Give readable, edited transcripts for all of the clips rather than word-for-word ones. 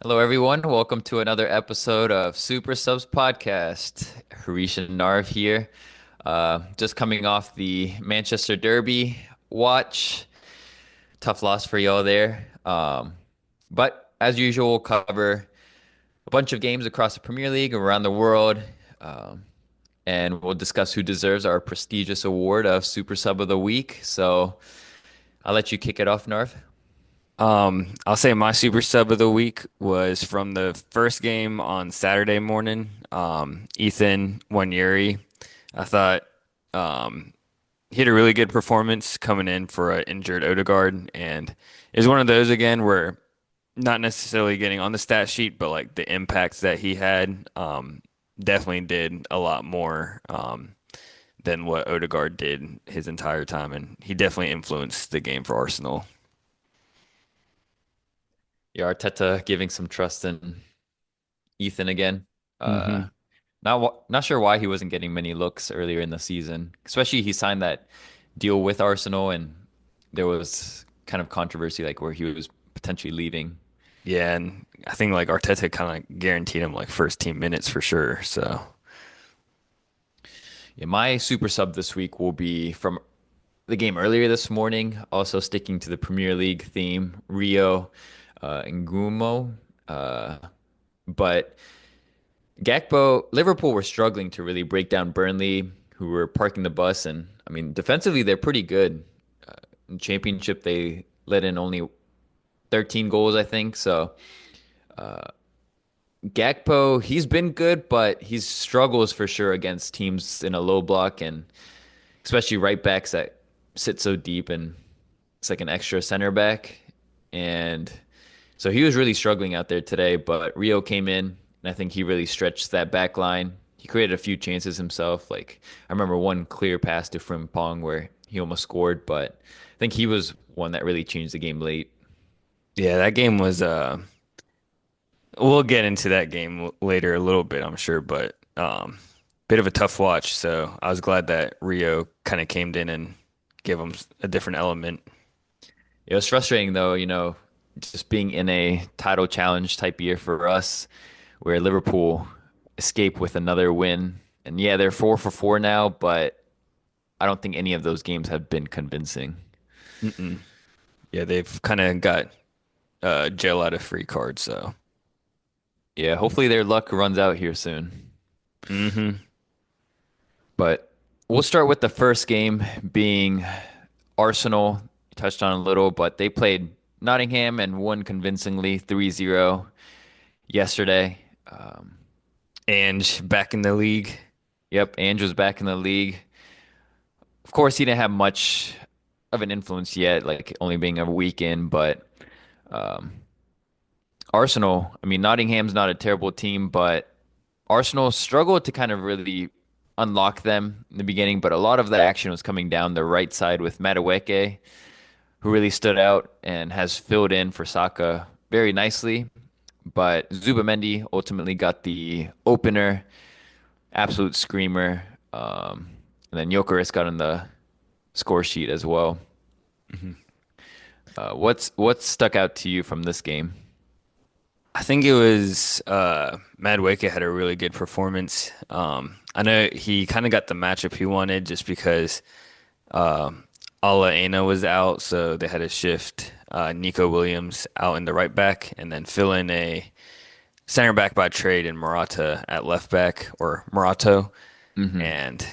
Hello, everyone. Welcome to another episode of Super Subs Podcast. Harish and Narv here. Just coming off the Manchester Derby watch. Tough loss for y'all there. But as usual, we'll cover a bunch of games across the Premier League around the world. Um, and we'll discuss who deserves our prestigious award of Super Sub of the Week. So I'll let you kick it off, Narv. I'll say my super sub of the week was from the first game on Saturday morning. Ethan Wanyeri. I thought he had a really good performance coming in for an injured Odegaard, and it was one of those again where not necessarily getting on the stat sheet, but like the impacts that he had definitely did a lot more than what Odegaard did his entire time, and he definitely influenced the game for Arsenal. Yeah, Arteta giving some trust in Ethan again. Uh, hmm not sure why he wasn't getting many looks earlier in the season. Especially he signed that deal with Arsenal, and there was kind of controversy like where he was potentially leaving. Yeah, and I think like Arteta kind of guaranteed him like first team minutes for sure. So, Yeah, my super sub this week will be from the game earlier this morning. Also sticking to the Premier League theme, Rio and Ngumo. Uh, but Gakpo, Liverpool were struggling to really break down Burnley, who were parking the bus, and I mean defensively they're pretty good. In Championship they let in only 13 goals, I think. So Gakpo, he's been good, but he struggles for sure against teams in a low block and especially right backs that sit so deep and it's like an extra center back. And so he was really struggling out there today, but Rio came in and I think he really stretched that back line. He created a few chances himself. Like I remember one clear pass to Frimpong where he almost scored, but I think he was one that really changed the game late. yeah, that game was we'll get into that game later a little bit, I'm sure, but bit of a tough watch. So, I was glad that Rio kind of came in and gave him a different element. It was frustrating though, just being in a title challenge type year for us, where Liverpool escape with another win. And yeah, they're 4 for 4 now, but I don't think any of those games have been convincing. Mm-mm. Yeah, they've kind of got jail out of free cards, so. Yeah, hopefully their luck runs out here soon. hmm But we'll start with the first game being Arsenal. You touched on a little, but they played Nottingham and won convincingly 3-0 yesterday. Ange back in the league. Yep, Andrew's back in the league. Of course, he didn't have much of an influence yet, like only being a week in, but Arsenal, I mean, Nottingham's not a terrible team, but Arsenal struggled to kind of really unlock them in the beginning, but a lot of the action was coming down the right side with Madueke, who really stood out and has filled in for Saka very nicely. But Zubamendi ultimately got the opener, absolute screamer. And then Gyökeres got on the score sheet as well. What's stuck out to you from this game? I think it was Madueke had a really good performance. I know he kind of got the matchup he wanted just because Ala Aina was out, so they had to shift Nico Williams out in the right back and then fill in a center back by trade in Morata at left back or Morato. Hmm. And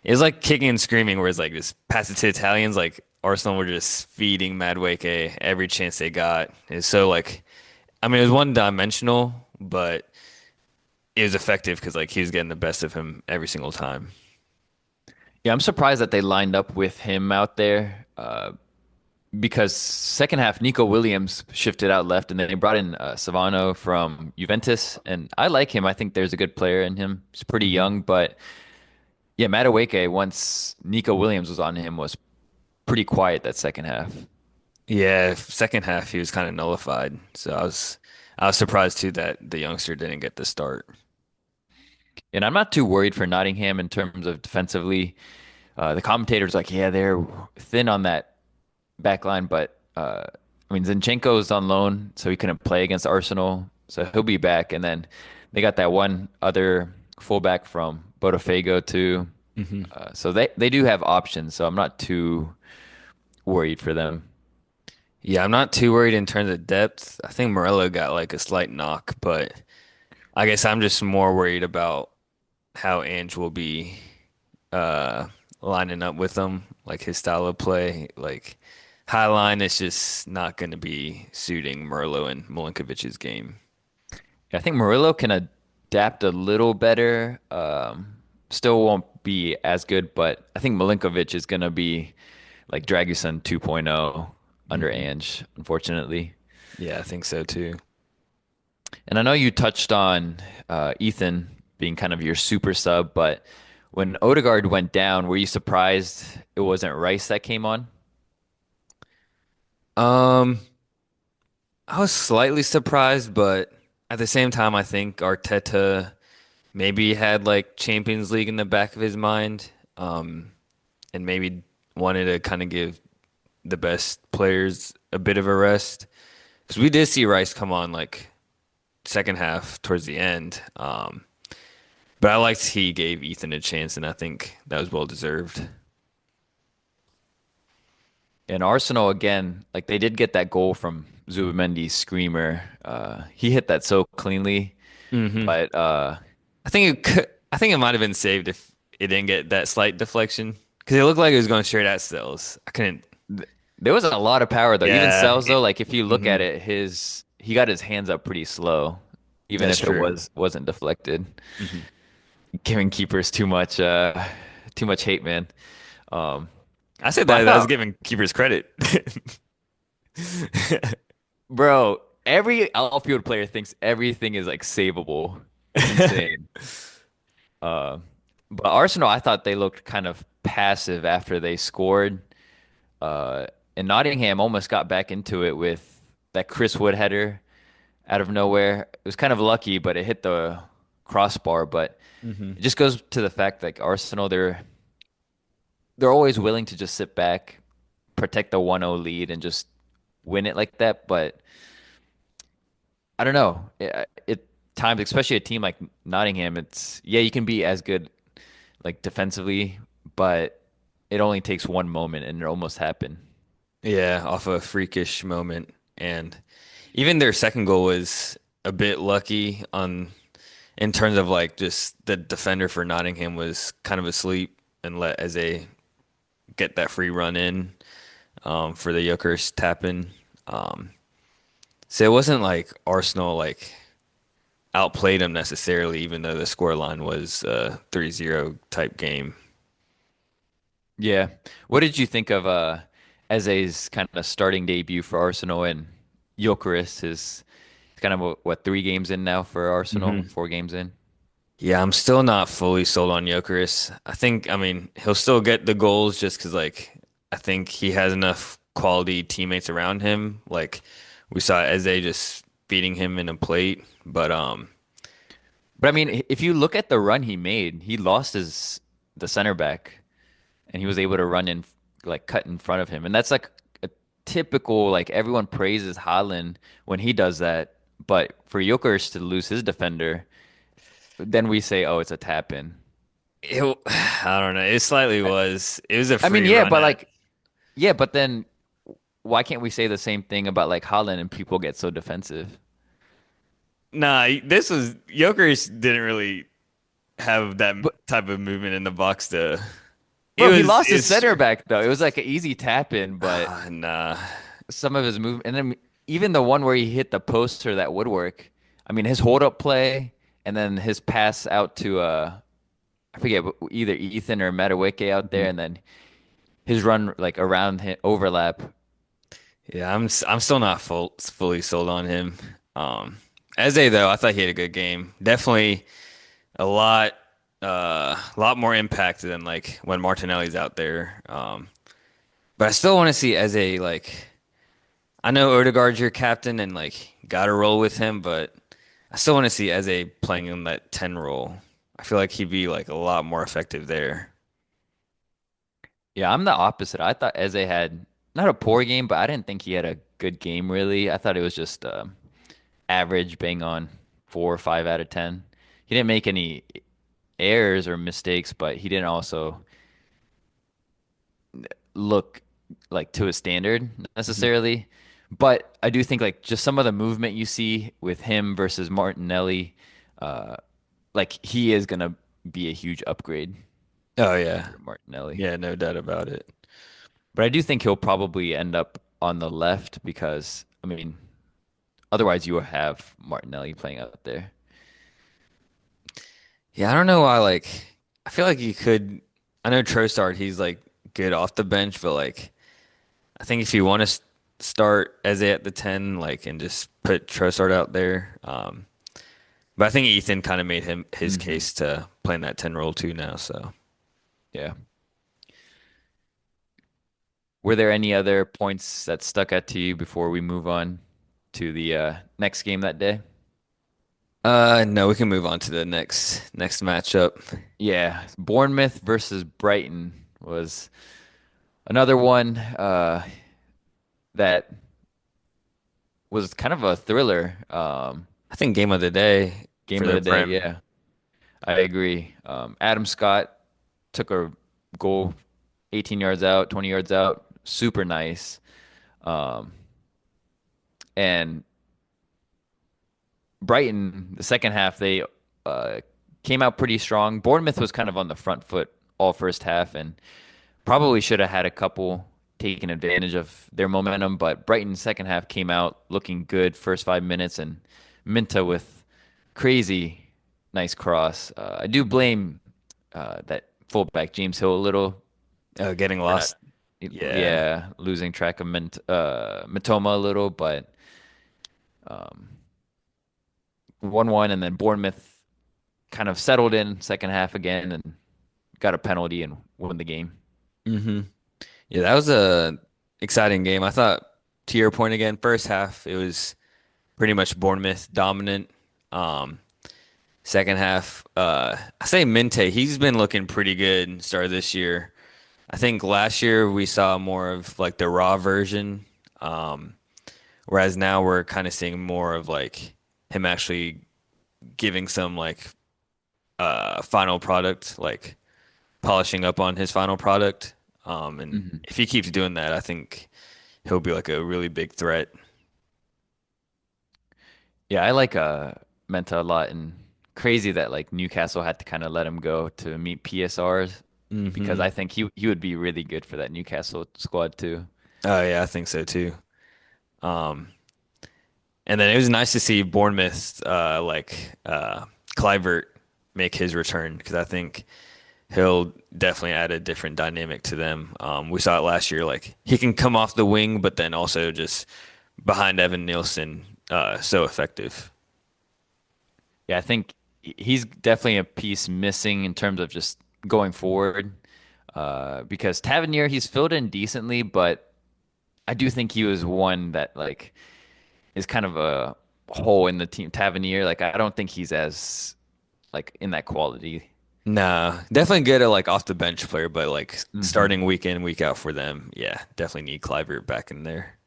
it was like kicking and screaming where it's like just pass it to Italians. Like Arsenal were just feeding Madueke every chance they got. It's so like, I mean, it was one dimensional, but it was effective because like he was getting the best of him every single time. Yeah, I'm surprised that they lined up with him out there because second half Nico Williams shifted out left, and then they brought in Savano from Juventus, and I like him. I think there's a good player in him. He's pretty hmm young, but yeah, Madueke once Nico Williams was on him was pretty quiet that second half. Yeah, second half he was kind of nullified. So I was surprised too that the youngster didn't get the start. And I'm not too worried for Nottingham in terms of defensively. The commentators like, yeah, they're thin on that back line, but I mean, Zinchenko's on loan, so he couldn't play against Arsenal, so he'll be back. And then they got that one other fullback from Botafogo too. Hmm. So they do have options, so I'm not too worried for them. Yeah, I'm not too worried in terms of depth. I think Morello got like a slight knock, but I guess I'm just more worried about how Ange will be uh lining up with them, like his style of play. Like high line is just not going to be suiting Merlo and Milinkovic's game. I think Murillo can adapt a little better. Still won't be as good, but I think Milinkovic is gonna be like Dragusin 2.0 under Hmm. Ange, unfortunately. Yeah, I think so too. And I know you touched on Ethan being kind of your super sub, but when Odegaard went down, were you surprised it wasn't Rice that came on? Um, I was slightly surprised, but at the same time, I think Arteta maybe had like Champions League in the back of his mind, and maybe wanted to kind of give the best players a bit of a rest. Because we did see Rice come on like second half towards the end. But I liked he gave Ethan a chance, and I think that was well deserved. And Arsenal again, like they did get that goal from Zubimendi's screamer. He hit that so cleanly, Hmm. but I think it might have been saved if it didn't get that slight deflection because it looked like it was going straight at Stills. I couldn't. there was a lot of power though. Even Yeah, Sells though, like if you look at hmm. it, his he got his hands up pretty slow, even That's if it true. wasn't deflected. Hmm. Giving keepers too much hate, man. Um, I said but I that I was thought, giving keepers credit. bro, every outfield player thinks everything is like savable. It's insane. Uh, but Arsenal, I thought they looked kind of passive after they scored. Uh, and Nottingham almost got back into it with that Chris Wood header out of nowhere. It was kind of lucky, but it hit the crossbar. But Hmm. it just goes to the fact that Arsenal, they're always willing to just sit back, protect the 1-0 lead, and just win it like that. But I don't know. It times, especially a team like Nottingham, it's yeah, you can be as good like defensively, but it only takes one moment, and it almost happened. Yeah, off a freakish moment, and even their second goal was a bit lucky on in terms of like just the defender for Nottingham was kind of asleep and let Eze get that free run in for the Jokers tap in. Um, so it wasn't like Arsenal like outplayed them necessarily, even though the scoreline was a 3-0 type game. Yeah. What did you think of Eze's kind of starting debut for Arsenal and Gyökeres is kind of what 3 games in now for Arsenal, Hmm. 4 games in? Yeah, I'm still not fully sold on Gyökeres. I mean, he'll still get the goals just because, like, I think he has enough quality teammates around him. Like, we saw Eze just beating him in a plate. But, But I mean, if you look at the run he made, he lost his the center back and he was able to run in like cut in front of him. And that's like a typical like everyone praises Haaland when he does that, but for Gyökeres to lose his defender, then we say, "Oh, it's a tap in." I don't know. It slightly was. It was a I mean, free yeah, run but at. like yeah, but then why can't we say the same thing about like Haaland and people get so defensive? Nah, this was. Gyökeres didn't really have that But type of movement in the box to. It bro, he was. lost his It's. center back though. It was like an easy tap in, but Nah. some of his movement, and then even the one where he hit the post or that woodwork. I mean, his hold up play, and then his pass out to I forget either Ethan or Madueke out there, and then his run like around him, overlap. Yeah, I'm still not fully sold on him. Eze though, I thought he had a good game. Definitely a lot more impact than like when Martinelli's out there. But I still want to see Eze like I know Odegaard's your captain and like gotta roll with him, but I still want to see Eze playing in that 10 role. I feel like he'd be like a lot more effective there. Yeah, I'm the opposite. I thought Eze had not a poor game, but I didn't think he had a good game really. I thought it was just average, bang on 4 or 5 out of 10. He didn't make any errors or mistakes, but he didn't also look like to a standard Mhm. necessarily. But I do think like just some of the movement you see with him versus Martinelli, uh, like he is gonna be a huge upgrade Oh yeah. over Martinelli. Yeah, no doubt about it. But I do think he'll probably end up on the left because I mean, otherwise you will have Martinelli playing out there. Yeah, I don't know why I feel like you could I know Trossard he's like good off the bench, but like I think if you want to start Eze at the 10 like and just put Trossard out there but I think Ethan kind of made him his Hmm. case to playing that 10 role too now, so. Yeah. Were there any other points that stuck out to you before we move on to the next game that day? No, we can move on to the next matchup. Yeah, Bournemouth versus Brighton was another one that was kind of a thriller. I think game of the day for Game of the the day. Prem. Yeah, I agree. Adam Scott took a goal 18 yards out, 20 yards out. Super nice. Um, and Brighton, the second half, they uh, came out pretty strong. Bournemouth was kind of on the front foot all first half and probably should have had a couple taken advantage of their momentum, but Brighton second half came out looking good first 5 minutes and Minta with crazy nice cross. I do blame that fullback James Hill a little Getting for not, lost. Yeah. yeah, losing track of Matoma a little, but 1-1 and then Bournemouth kind of settled in second half again and got a penalty and won the game. hmm Yeah, that was a exciting game. I thought to your point again, first half it was pretty much Bournemouth dominant. Um, Second half, I say Minte, he's been looking pretty good start of this year. I think last year we saw more of like the raw version, um, whereas now we're kind of seeing more of like him actually giving some like final product, like polishing up on his final product. And Mhm. if he keeps doing that, I think he'll be like a really big threat. Yeah, I like Menta a lot, and crazy that like Newcastle had to kind of let him go to meet PSRs because hmm I think he would be really good for that Newcastle squad too. Oh yeah, I think so too. Um, and then it was nice to see Bournemouth Clivert make his return because I think he'll definitely add a different dynamic to them. We saw it last year, like he can come off the wing, but then also just behind Evan Nielsen, so effective. Yeah, I think he's definitely a piece missing in terms of just going forward. Because Tavernier, he's filled in decently, but I do think he was one that like is kind of a hole in the team. Tavernier, like I don't think he's as like in that quality. Nah, definitely good at like off the bench player, but like Hmm. starting week in, week out for them, yeah, definitely need Clivert back in there.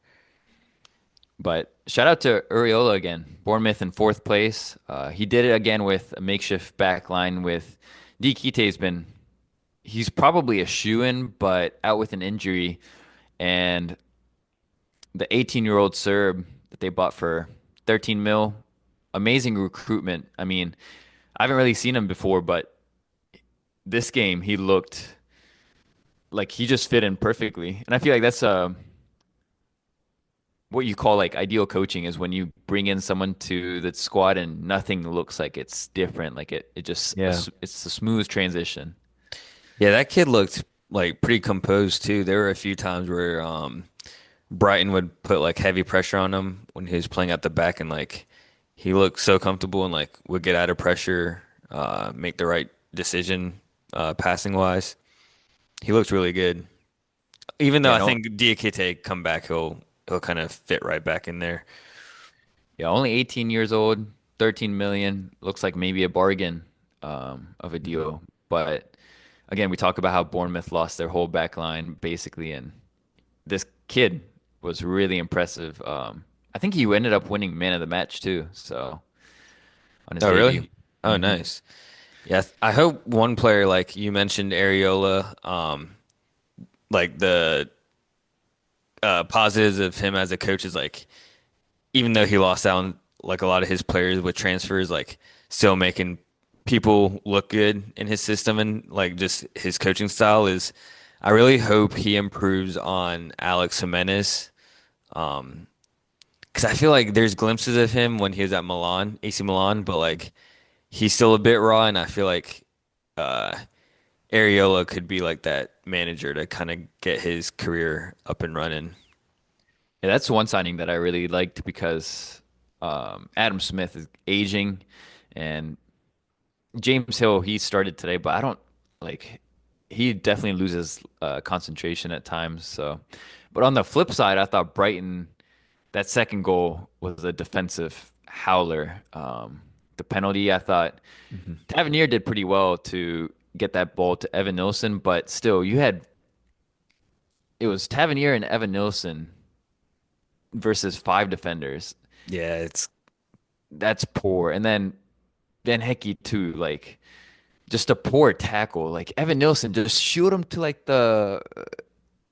But shout out to Uriola again, Bournemouth in fourth place. He did it again with a makeshift back line with Dikite's been he's probably a shoe-in, but out with an injury. And the 18-year-old Serb that they bought for 13 mil, amazing recruitment. I mean, I haven't really seen him before, but this game he looked like he just fit in perfectly. And I feel like that's what you call like ideal coaching is when you bring in someone to the squad and nothing looks like it's different. Like it just Yeah. it's a smooth transition. Yeah, that kid looked like pretty composed too. There were a few times where Brighton would put like heavy pressure on him when he was playing at the back and like he looked so comfortable and like would get out of pressure, make the right decision passing wise. He looked really good. Even though Yeah, I no, think Diakite come back, he'll kind of fit right back in there. yeah, only 18 years old, 13 million. Looks like maybe a bargain of a deal. But again, we talk about how Bournemouth lost their whole back line basically, and this kid was really impressive. I think he ended up winning man of the match too. So on his Oh, debut. really? Oh, Hmm. nice. Yeah, I hope one player like you mentioned, Areola, like the positives of him as a coach is like even though he lost out on like a lot of his players with transfers, like still making people look good in his system and like just his coaching style is. I really hope he improves on Alex Jimenez. Because I feel like there's glimpses of him when he was at Milan, AC Milan, but like he's still a bit raw, and I feel like uh, Areola could be like that manager to kind of get his career up and running. Yeah, that's one signing that I really liked because Adam Smith is aging, and James Hill he started today, but I don't like he definitely loses concentration at times. So, but on the flip side, I thought Brighton that second goal was a defensive howler. The penalty, I thought Mhm. Tavernier did pretty well to get that ball to Evan Nilsson, but still, it was Tavernier and Evan Nilsson versus five defenders. Yeah, it's That's poor. And then Van Hecke too, like just a poor tackle. Like Evan Nilsson just shoot him to like the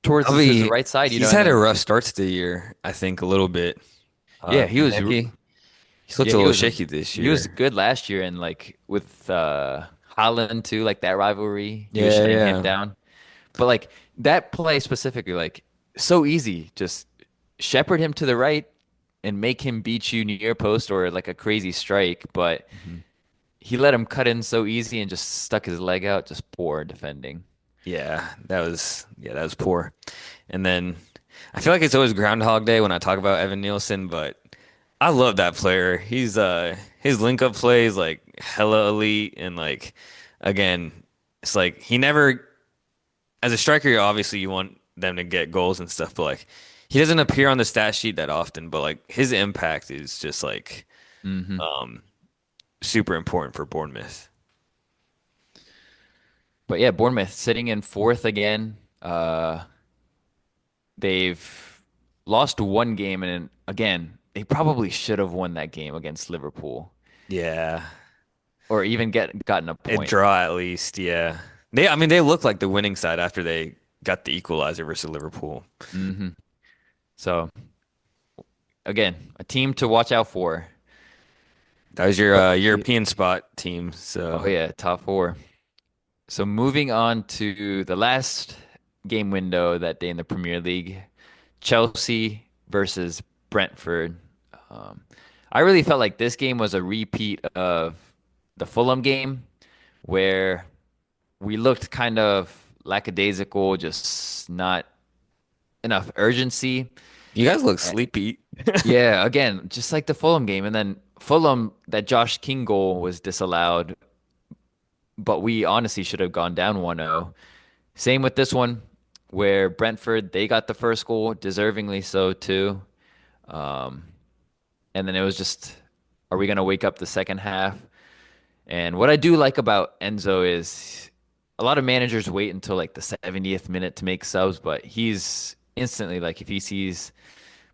towards I'll his be. right side, He's and had a then rough start to the year, I think, a little bit. yeah, he was Hickey, he's looked yeah a he little was shaky this he was year. good last year, and like with Holland too, like that rivalry, he was Yeah, shutting him yeah, down. But like that play specifically, like so easy, just shepherd him to the right and make him beat you near post or like a crazy strike, but Mhm. he let him cut in so easy and just stuck his leg out, just poor defending. That was poor. And then I feel like it's always Groundhog Day when I talk about Evan Nielsen, but I love that player. He's his link up play is like hella elite and like again, it's like he never as a striker, obviously you want them to get goals and stuff, but like he doesn't appear on the stat sheet that often, but like his impact is just like Hmm. um super important for Bournemouth. But yeah, Bournemouth sitting in fourth again. They've lost one game, and again, they probably should have won that game against Liverpool, Yeah. or even gotten a A point. draw at least, yeah. I mean they look like the winning side after they got the equalizer versus Liverpool. Hmm. So again, a team to watch out for. That was your But European spot team, so oh yeah, top four. So moving on to the last game window that day in the Premier League, Chelsea versus Brentford. Um, I really felt like this game was a repeat of the Fulham game, where we looked kind of lackadaisical, just not enough urgency. you guys look Eh, sleepy. Yeah, again, just like the Fulham game. And then Fulham, that Josh King goal was disallowed, but we honestly should have gone down 1-0. Same with this one, where Brentford, they got the first goal, deservingly so too. Um, and then it was just, are we going to wake up the second half? And what I do like about Enzo is a lot of managers wait until like the 70th minute to make subs, but he's instantly like if he sees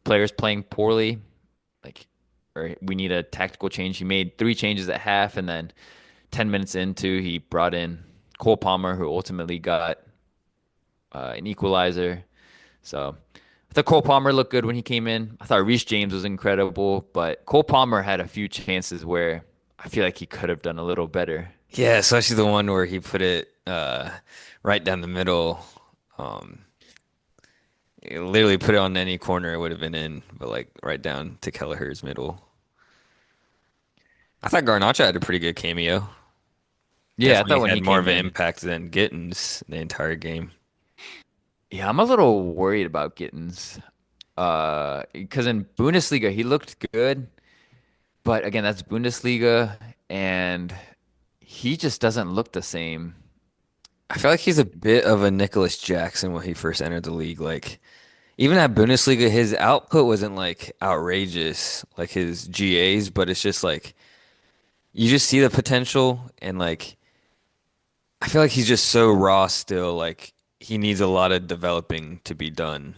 players playing poorly, like or we need a tactical change. He made three changes at half, and then 10 minutes into he brought in Cole Palmer, who ultimately got an equalizer. So I thought Cole Palmer looked good when he came in. I thought Reece James was incredible, but Cole Palmer had a few chances where I feel like he could have done a little better. Yeah, especially the one where he put it right down the middle. Um, he literally put it on any corner it would have been in, but like right down to Kelleher's middle. I thought Garnacho had a pretty good cameo. Yeah, I thought Definitely when had he more came of an in, impact than Gittins the entire game. yeah, I'm a little worried about Gittins. Because in Bundesliga he looked good, but again, that's Bundesliga, and he just doesn't look the same. I feel like he's a bit of a Nicholas Jackson when he first entered the league. Like even at Bundesliga, his output wasn't like outrageous, like his GAs, but it's just like you just see the potential and like I feel like he's just so raw still. Like he needs a lot of developing to be done.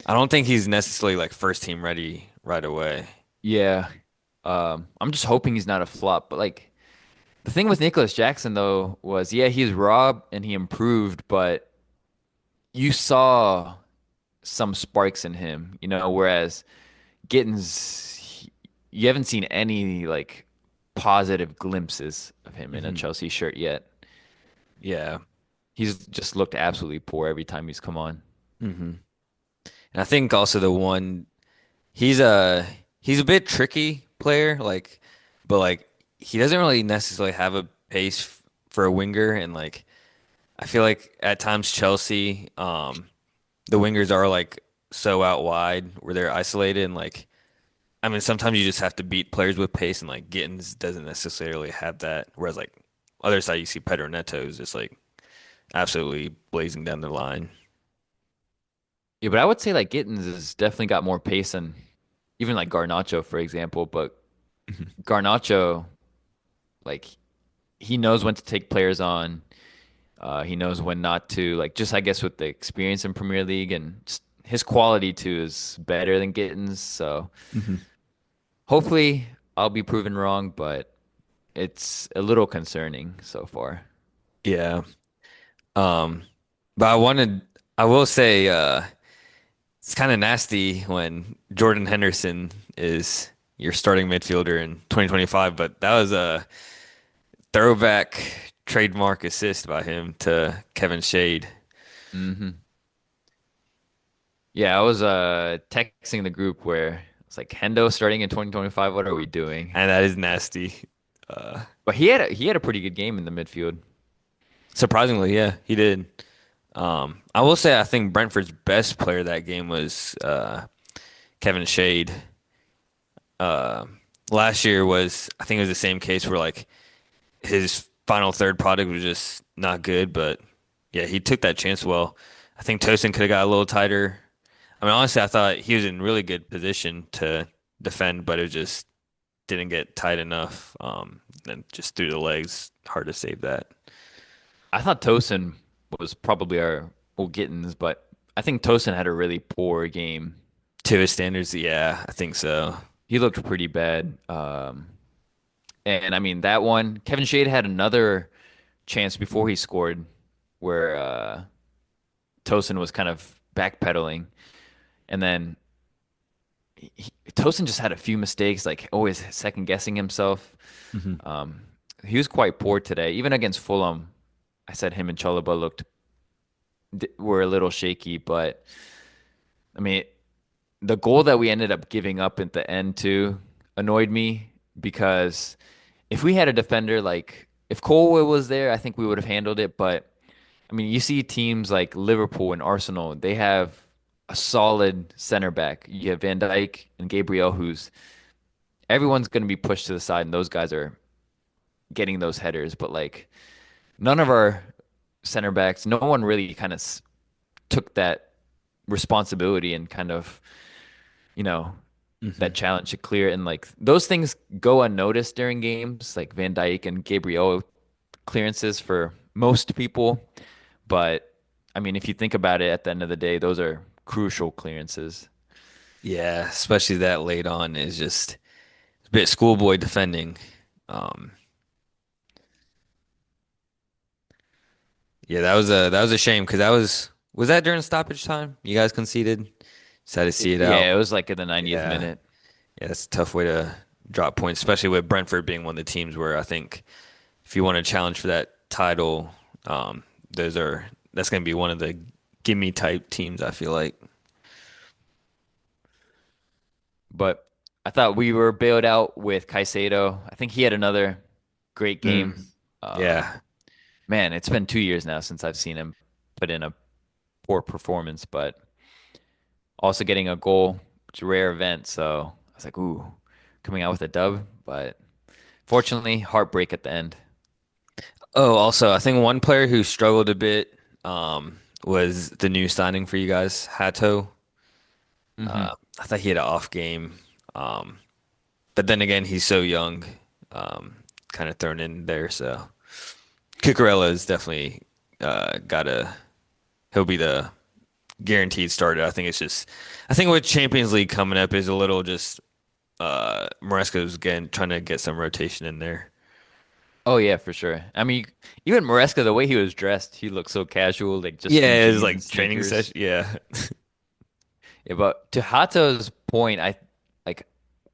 I don't think he's necessarily like first team ready right away. Yeah. I'm just hoping he's not a flop. But like the thing with Nicholas Jackson though was, yeah, he's raw and he improved, but you saw some sparks in him, whereas Gittins, you haven't seen any like positive glimpses of him in a Hmm. Chelsea shirt yet. Yeah. He's just looked absolutely poor every time he's come on. Hmm. And I think also the one he's a he's a bit tricky player, like, but like he doesn't really necessarily have a pace for a winger, and like I feel like at times Chelsea, the wingers are like so out wide where they're isolated, and like I mean sometimes you just have to beat players with pace, and like Gittins doesn't necessarily have that. Whereas like other side you see Pedro Neto is just like absolutely blazing down the line. Yeah, but I would say like Gittins has definitely got more pace than even like Garnacho, for example. But Garnacho, like he knows when to take players on. He knows when not to. Like just I guess with the experience in Premier League and just his quality too is better than Gittins. So Hmm. hopefully I'll be proven wrong, but it's a little concerning so far. Yeah. Um, but I will say, it's kind of nasty when Jordan Henderson is your starting midfielder in 2025, but that was a throwback trademark assist by him to Kevin Shade. Hmm. Yeah, I was texting the group where it's like Hendo starting in 2025. What are we doing? And that is nasty. Uh, But he had a pretty good game in the midfield. Surprisingly, yeah, he did. I will say I think Brentford's best player that game was Kevin Shade. Uh, Last year was I think it was the same case where like his final third product was just not good, but yeah, he took that chance well. I think Tosin could have got a little tighter. I mean, honestly, I thought he was in really good position to defend, but it just didn't get tight enough. And just through the legs, hard to save that. I thought Tosin was probably our Gittins, but I think Tosin had a really poor game. To his standards, yeah, I think so. He looked pretty bad. And I mean that one, Kevin Shade had another chance before he scored where Tosin was kind of backpedaling, and then Tosin just had a few mistakes, like always second guessing himself. Hmm. Um, he was quite poor today, even against Fulham. I said him and Chalobah were a little shaky, but I mean the goal that we ended up giving up at the end too annoyed me because if we had a defender like if Colwell was there, I think we would have handled it. But I mean, you see teams like Liverpool and Arsenal, they have a solid center back. You have Van Dijk and Gabriel, who's everyone's going to be pushed to the side, and those guys are getting those headers. But like none of our center backs, no one really kind of took that responsibility and kind of, you know, that Hmm. challenge to clear. And like those things go unnoticed during games, like Van Dijk and Gabriel clearances for most people. But I mean, if you think about it, at the end of the day, those are crucial clearances. Yeah, especially that late on is just a bit schoolboy defending. Um, yeah, that was a shame because was that during stoppage time? You guys conceded. Just had to see it out. Yeah, it was like in the 90th Yeah, minute. yeah, that's a tough way to drop points, especially with Brentford being one of the teams where I think if you want to challenge for that title, that's going to be one of the gimme type teams. I feel like. But I thought we were bailed out with Caicedo. I think he had another great Mm, game. Um, yeah. Man, it's been 2 years now since I've seen him put in a poor performance, but also getting a goal, it's a rare event. So I was like, ooh, coming out with a dub. But fortunately, heartbreak at the end. Oh, also, I think one player who struggled a bit was the new signing for you guys, Hato. Hmm. I thought he had an off game, um, but then again, he's so young, kind of thrown in there. So Cucurella is definitely gotta. He'll be the guaranteed starter. I think with Champions League coming up is a little just Maresca's again trying to get some rotation in there. Oh yeah, for sure. I mean, even Maresca, the way he was dressed, he looked so casual, like just in Yeah, it's jeans and like training sneakers. session. Yeah. Yeah, but to Hato's point, I like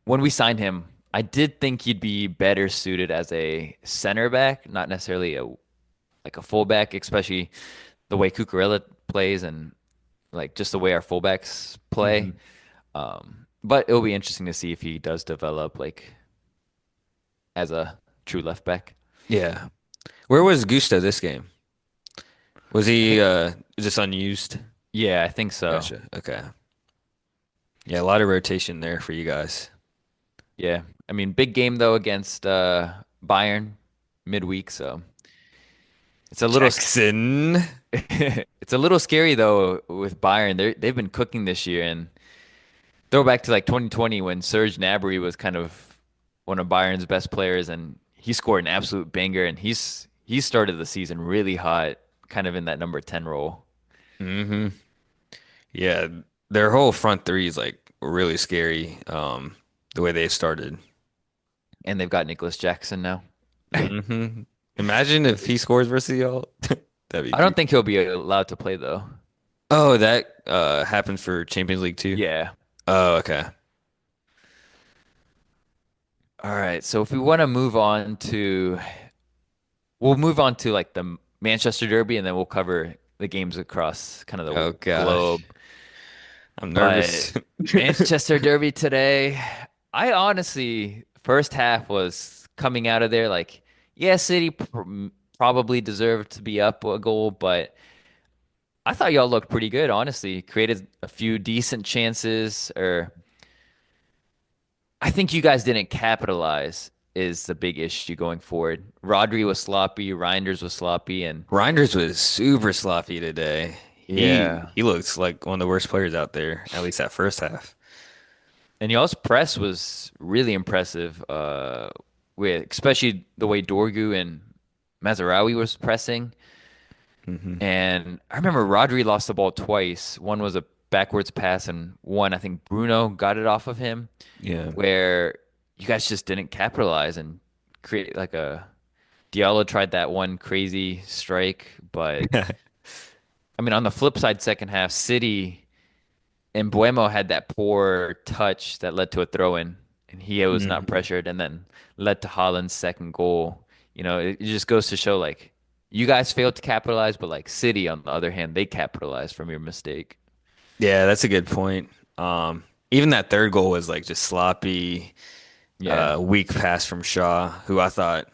when we signed him, I did think he'd be better suited as a center back, not necessarily a fullback, especially the way Cucurella plays and like just the way our fullbacks play. hmm But it'll be interesting to see if he does develop like as a true left back. Yeah. Where was Gusto this game? Was I he think, just unused? yeah, I think so. Gotcha. Okay. Yeah, a lot of rotation there for you guys. Yeah, I mean, big game though against Bayern midweek, so it's a little Jackson. it's a little scary though with Bayern. They've been cooking this year, and throw back to like 2020 when Serge Gnabry was kind of one of Bayern's best players, and he scored an absolute banger, and he started the season really hot, kind of in that number 10 role. hmm Yeah, their whole front three is like really scary. The way they started. And they've got Nicholas Jackson now. hmm Imagine if he scores versus y'all. That'd be I don't crazy. think he'll be allowed to play though. Oh, that happens for Champions League too. Yeah. Oh, okay. All right. So if we want to move on to, we'll move on to like the Manchester Derby, and then we'll cover the games across kind of the Oh gosh, globe. I'm But nervous. Manchester Derby today, I honestly, first half was coming out of there like, yeah, City probably deserved to be up a goal, but I thought y'all looked pretty good, honestly. Created a few decent chances, or I think you guys didn't capitalize is the big issue going forward. Rodri was sloppy, Reinders was sloppy, and Reinders was super sloppy today. He yeah. he looks like one of the worst players out there, at least that first half. And y'all's press was really impressive, with especially the way Dorgu and Mazarawi was pressing. hmm And I remember Rodri lost the ball twice. One was a backwards pass, and one I think Bruno got it off of him, Yeah. where you guys just didn't capitalize and create like a Diallo tried that one crazy strike, but I mean on the flip side, second half, City and Buemo had that poor touch that led to a throw in, and he was not hmm pressured, and then led to Haaland's second goal. It just goes to show like you guys failed to capitalize, but like City, on the other hand, they capitalized from your mistake. Yeah, that's a good point. Even that third goal was like just sloppy, Yeah. weak pass from Shaw, who I thought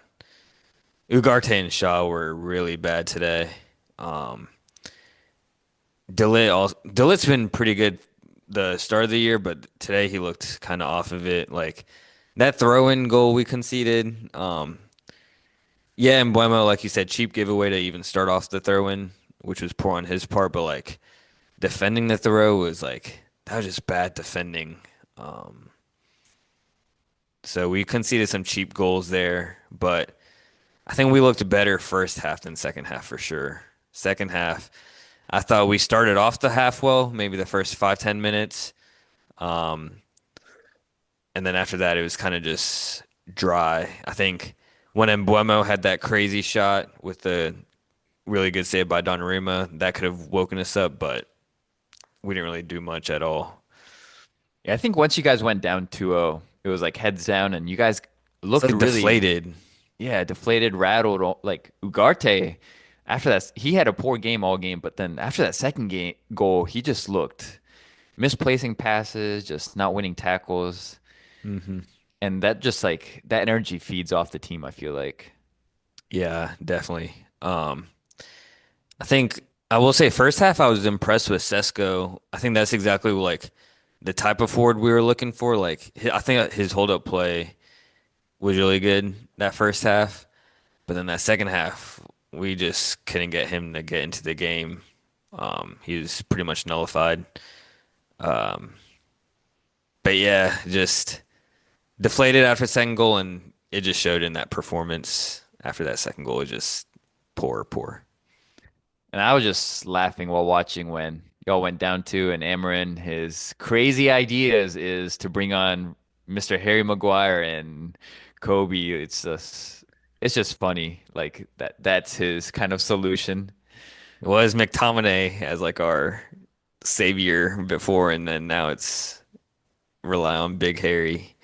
Ugarte and Shaw were really bad today. Um, Delit's been pretty good the start of the year, but today he looked kind of off of it. Like that throw-in goal we conceded. Yeah, and Buemo, like you said, cheap giveaway to even start off the throw-in, which was poor on his part. But like defending the throw was like that was just bad defending. Um, so we conceded some cheap goals there, but I think we looked better first half than second half for sure. Second half, I thought we started off the half well, maybe the first 5, 10 minutes. Um, and then after that, it was kind of just dry. I think when Embuemo had that crazy shot with the really good save by Donnarumma, that could have woken us up, but we didn't really do much at all. Yeah, I think once you guys went down 2-0, it was like heads down, and you guys It's looked like really, deflated. yeah, deflated, rattled. Like Ugarte, after that, he had a poor game all game, but then after that second game goal, he just looked misplacing passes, just not winning tackles, hmm and that just like that energy feeds off the team, I feel like. Yeah, definitely. I think I will say first half I was impressed with Sesko. I think that's exactly like the type of forward we were looking for. Like I think his hold up play was really good that first half, but then that second half we just couldn't get him to get into the game. He was pretty much nullified. Um, but yeah, just deflated after second goal, and it just showed in that performance after that second goal. It was just poor, poor. And I was just laughing while watching when y'all went down to, and Amarin, his crazy ideas is to bring on Mr. Harry Maguire and Kobe. It's just funny. Like that's his kind of solution. It was McTominay as like our savior before, and then now it's rely on Big Harry.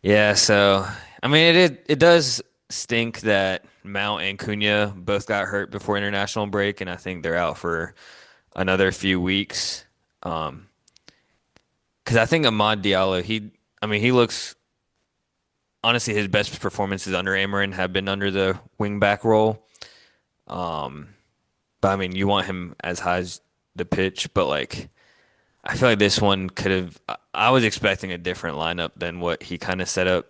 Yeah, so I mean it does stink that Mount and Cunha both got hurt before international break, and I think they're out for another few weeks. Um, because I think Amad Diallo, I mean, he looks honestly his best performances under Amarin have been under the wing back role. Um, but I mean, you want him as high as the pitch, but like I feel like this one could have. I was expecting a different lineup than what he kind of set up.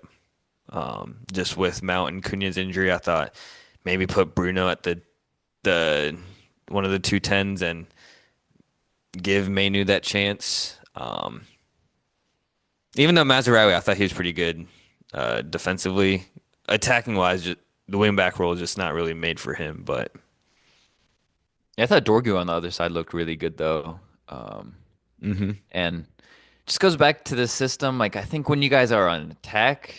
Just with Mount and Cunha's injury, I thought maybe put Bruno at the one of the two tens and give Mainu that chance. Even though Mazraoui, I thought he was pretty good defensively, attacking wise, just, the wing back role is just not really made for him. But Yeah, I thought Dorgu on the other side looked really good though. hmm And just goes back to the system. Like I think when you guys are on attack,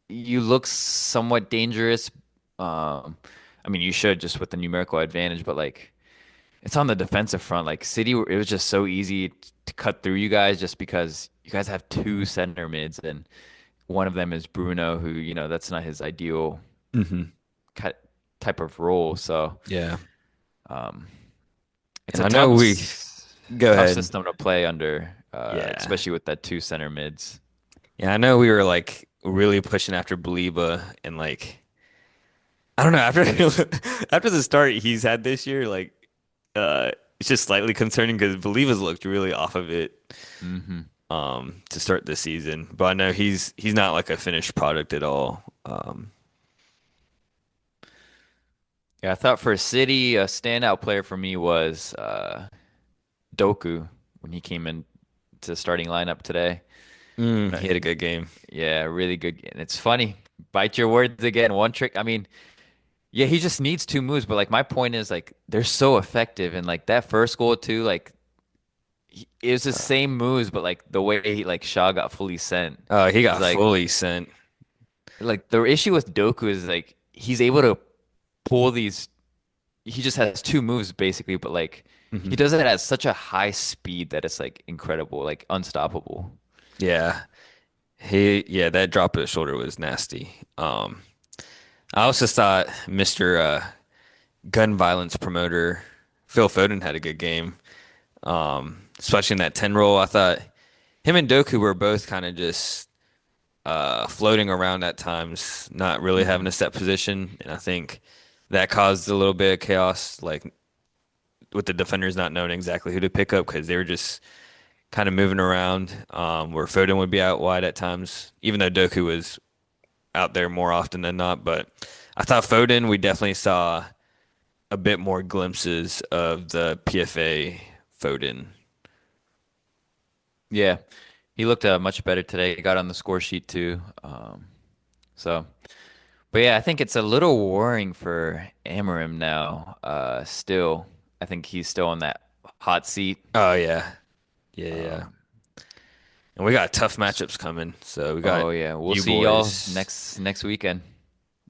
you look somewhat dangerous. Um, I mean, you should just with the numerical advantage, but like it's on the defensive front. Like City, it was just so easy to cut through you guys just because you guys have two center mids and one of them is Bruno, who, that's not his ideal hmm cut type of role. So yeah, um, it's and a I know we go tough ahead. system to play under, Yeah, especially with that two center mids. yeah, I know we were like really pushing after Baliba and like I don't know after after the start he's had this year, like it's just slightly concerning because Baliba's looked really off of it Hmm. to start the season. But I know he's not like a finished product at all. Yeah, I thought for City, a standout player for me was Doku when he came in to starting lineup today. No, He had a good game. yeah, really good. And it's funny. Bite your words again. One trick. I mean, yeah, he just needs two moves, but like my point is like they're so effective and like that first goal too, like it was the same moves, but like the way he like Shaw got fully sent He is got like fully sent. the issue with Doku is like he's able to pull these. He just has two moves basically, but like he hmm does it at such a high speed that it's like incredible, like unstoppable. Yeah, yeah, that drop of the shoulder was nasty. I also thought Mr. Gun Violence promoter Phil Foden had a good game. Especially in that 10 role. I thought him and Doku were both kind of just floating around at times, not really having Hmm. a set position. And I think that caused a little bit of chaos, like with the defenders not knowing exactly who to pick up because they were just kind of moving around, where Foden would be out wide at times, even though Doku was out there more often than not. But I thought Foden, we definitely saw a bit more glimpses of the PFA Foden. Yeah, he looked much better today. He got on the score sheet too. So, but yeah, I think it's a little worrying for Amarim now. Still, I think he's still on that hot seat. Oh yeah, yeah, yeah. Um, And we got tough matchups coming. So we got oh yeah, we'll you see y'all boys. next weekend.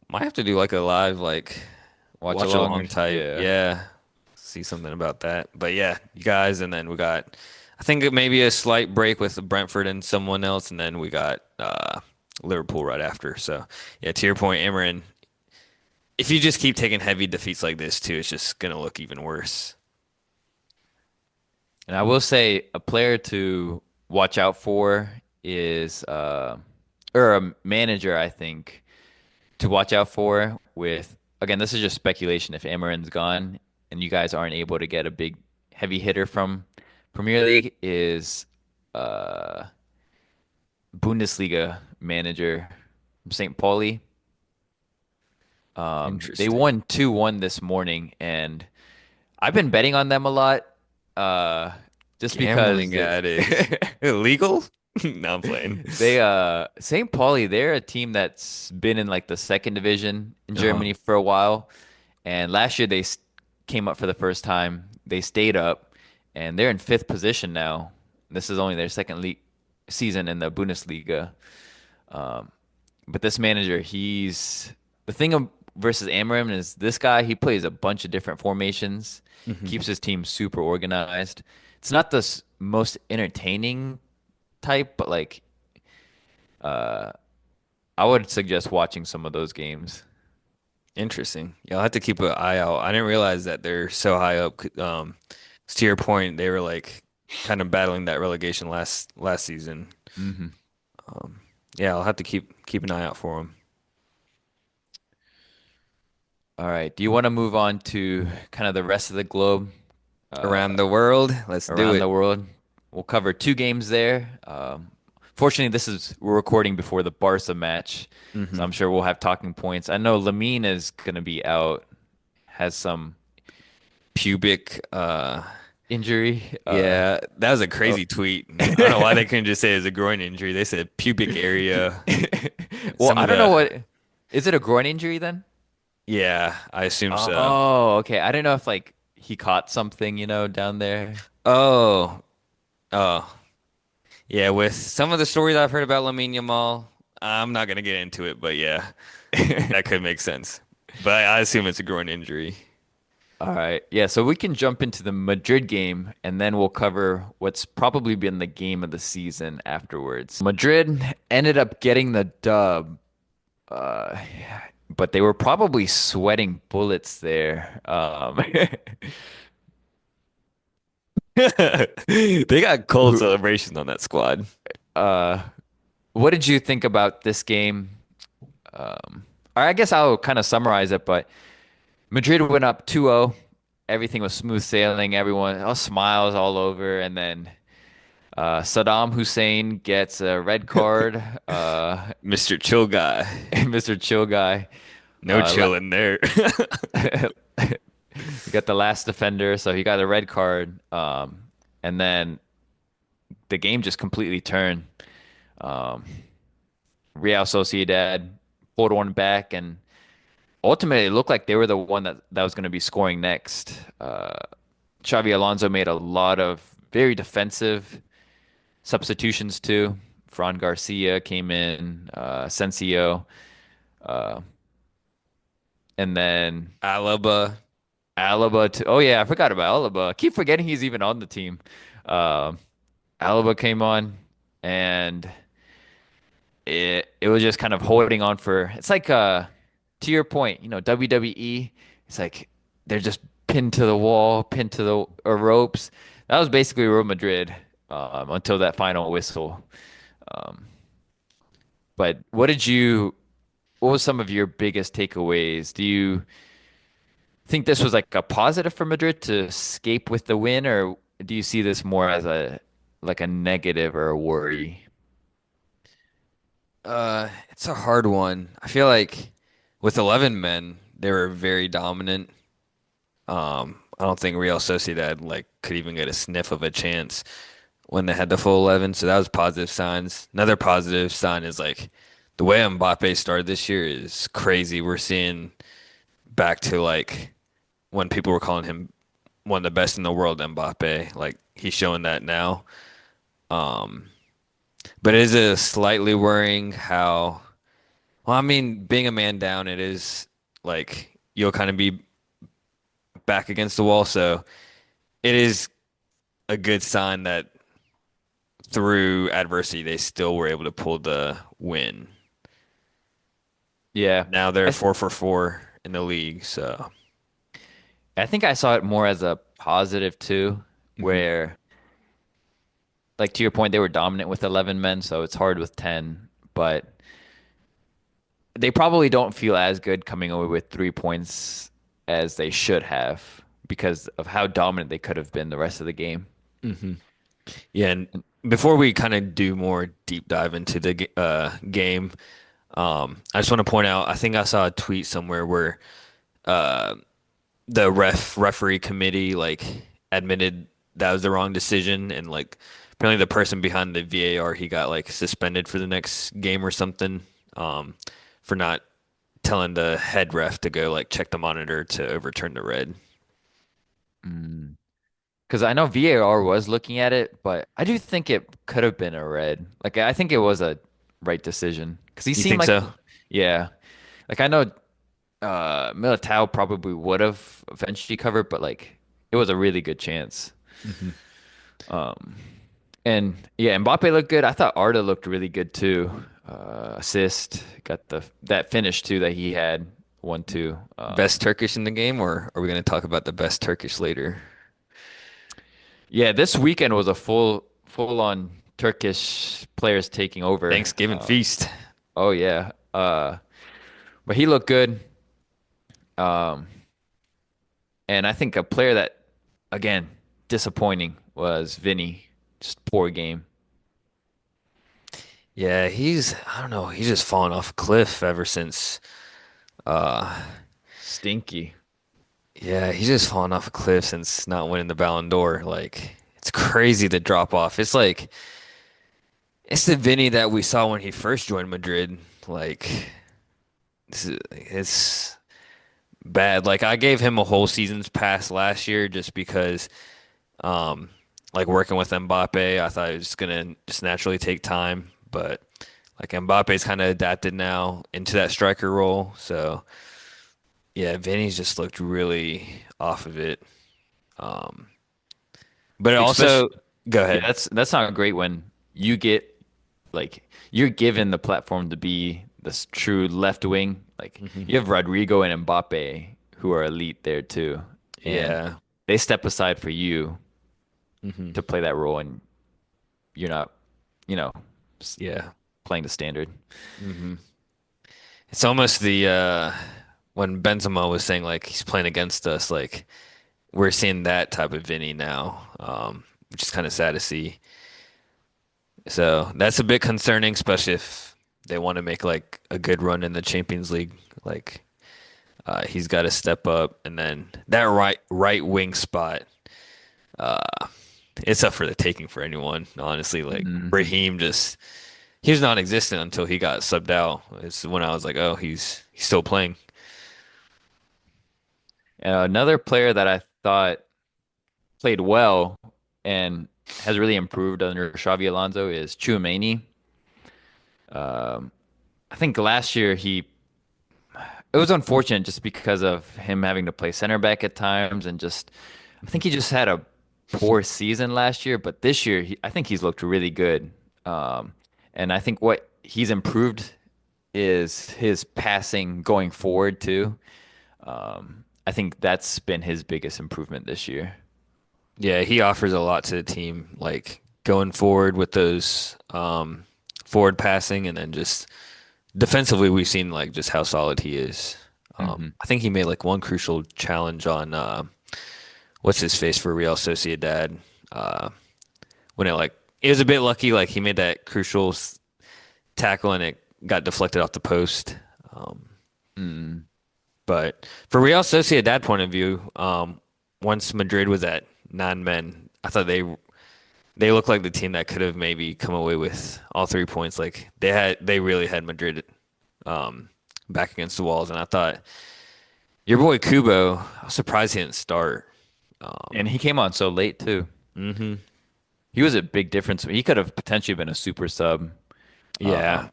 Might have to do like a live Watch watch along or along type. yeah. Yeah. See something about that. But yeah, you guys, and then we got I think it may be a slight break with Brentford and someone else, and then we got Liverpool right after. So yeah, to your point, Amarin, if you just keep taking heavy defeats like this too, it's just gonna look even worse. And I will say a player to watch out for is or a manager I think to watch out for with again this is just speculation if Amarin's gone and you guys aren't able to get a big heavy hitter from Premier League is uh Bundesliga manager from St. Pauli. They Interesting. won 2-1 this morning and I've been betting on them a lot just because Gambling addict. Illegal? No, I'm playing. they St. Pauli, they're a team that's been in like the second division in Uh-huh. Germany for a while, And last year came up for the first time. They stayed up, and they're in fifth position now. This is only their second league season in the Bundesliga. But this manager, he's the thing versus Amarim is this guy. He plays a bunch of different formations, Hmm. keeps his team super organized. It's not the most entertaining type, but like I would suggest watching some of those games. Interesting. Yeah, I'll have to keep an eye out. I didn't realize that they're so high up. To your point, they were like kind of battling that relegation last season. Hmm. Um, yeah, I'll have to keep an eye out for them. All right. Do you want to move on to kind of the rest of the globe, Around the world, let's do around it. the world? We'll cover two games there. Fortunately, we're recording before the Barca match, so Hmm. I'm sure we'll have talking points. I know Lamine is going to be out, has some Pubic, injury. yeah, that was a Oh. crazy tweet. I don't know why they couldn't just say it was a groin injury. They said pubic area. Well, Some I of don't know the, what. Is it a groin injury then? yeah, I assume so. Oh, okay. I didn't know if like he caught something, down there. Oh, oh, yeah. With some of the stories I've heard about Lamine Yamal, I'm not gonna get into it, but yeah, that could make sense. But I assume it's a groin injury. All right. Yeah, so we can jump into the Madrid game and then we'll cover what's probably been the game of the season afterwards. Madrid ended up getting the dub, uh, but they were probably sweating bullets there. They got cold Who- celebrations on that squad. uh, what did you think about this game? Or I guess I'll kind of summarize it, but Madrid went up 2-0. Everything was smooth sailing. Everyone, all smiles all over, and then Saddam Hussein gets a red card. Mr. Chill Guy. Mr. Chill Guy. No La chill in there. he got the last defender, so he got a red card. And then the game just completely turned. Um, Real Sociedad pulled one back, and ultimately it looked like they were the one that was going to be scoring next. Xavi Alonso made a lot of very defensive substitutions too. Fran Garcia came in, Sensio, and then Alaba. Alaba. Oh yeah, I forgot about Alaba. I keep forgetting he's even on the team. Um Alaba came on, and it was just kind of holding on for. It's like to your point, WWE. It's like they're just pinned to the wall, pinned to the ropes. That was basically Real Madrid until that final whistle. Um, but what was some of your biggest takeaways? Do you think this was like a positive for Madrid to escape with the win, or do you see this more as a negative or a worry? It's a hard one. I feel like with 11 men, they were very dominant. I don't think Real Sociedad like could even get a sniff of a chance when they had the full 11. So that was positive signs. Another positive sign is like the way Mbappe started this year is crazy. We're seeing back to like when people were calling him one of the best in the world, Mbappe. Like he's showing that now. Um, but it is a slightly worrying how, well, I mean, being a man down, it is like you'll kind of be back against the wall. So it is a good sign that through adversity, they still were able to pull the win. Yeah. Now they're I th 4 for 4 in the league. So, I think I saw it more as a positive too, mhm. where like to your point, they were dominant with 11 men, so it's hard with 10, but they probably don't feel as good coming away with 3 points as they should have because of how dominant they could have been the rest of the game. Mhm. Yeah, and before we kind of do more deep dive into the game, I just want to point out, I think I saw a tweet somewhere where uh, the referee committee like admitted that was the wrong decision, and like apparently the person behind the VAR he got like suspended for the next game or something, for not telling the head ref to go like check the monitor to overturn the red. Mm. Because I know VAR was looking at it, but I do think it could have been a red. Like I think it was a right decision because he You seemed think like, so? yeah. Like I know Militao probably would have eventually covered, but like it was a really good chance. Hmm. Um, and yeah, Mbappe looked good. I thought Arda looked really good too. Assist, got the that finish too that he had 1-2. Best Turkish in the game, or are we going to talk about the best Turkish later? Yeah, this weekend was a full on Turkish players taking over. Thanksgiving feast. Oh yeah. But he looked good. Um, and I think a player that again disappointing was Vinny. Just poor game. Yeah, I don't know, he's just fallen off a cliff ever since. Uh, Stinky. yeah, he's just fallen off a cliff since not winning the Ballon d'Or. Like, it's crazy the drop off. It's like, it's the Vinny that we saw when he first joined Madrid. Like, it's bad. Like, I gave him a whole season's pass last year just because, um, like working with Mbappe, I thought it was gonna just naturally take time. But like Mbappe's kind of adapted now into that striker role. So yeah, Vinny's just looked really off of it. Um, but it Especially also, go yeah, ahead. that's not great when you get like you're given the platform to be this true left wing. Like Hmm. you have Rodrigo and Mbappe who are elite there too. And Yeah. they step aside for you Hmm. to play that role and you're not, you know, s- Yeah. playing the standard. Hmm. It's almost the when Benzema was saying like he's playing against us, like we're seeing that type of Vinny now, which is kind of sad to see. So that's a bit concerning, especially if they want to make like a good run in the Champions League. Like he's got to step up, and then that right wing spot, uh, it's up for the taking for anyone. Honestly, like Mm. Raheem just he was non-existent until he got subbed out. It's when I was like, oh, he's still playing. Another player that I thought played well and has really improved under Xavi Alonso is Tchouaméni. Um, I think last year it was unfortunate just because of him having to play center back at times and just I think he just had a poor season last year, but this year I think he's looked really good. Um, and I think what he's improved is his passing going forward too. I think that's been his biggest improvement this year. Yeah, he offers a lot to the team, like going forward with those forward passing, and then just defensively, we've seen like just how solid he is. Hmm. I think he made like one crucial challenge on what's his face for Real Sociedad uh, when it was a bit lucky, like he made that crucial tackle and it got deflected off the post. Um, Mm. but for Real Sociedad point of view, once Madrid was at 9 men, I thought they looked like the team that could have maybe come away with all 3 points. Like they really had Madrid um, back against the walls, and I thought your boy Kubo, I was surprised he didn't start. And he came on so late too. Hmm. He was a big difference. He could have potentially been a super sub. Yeah. Um,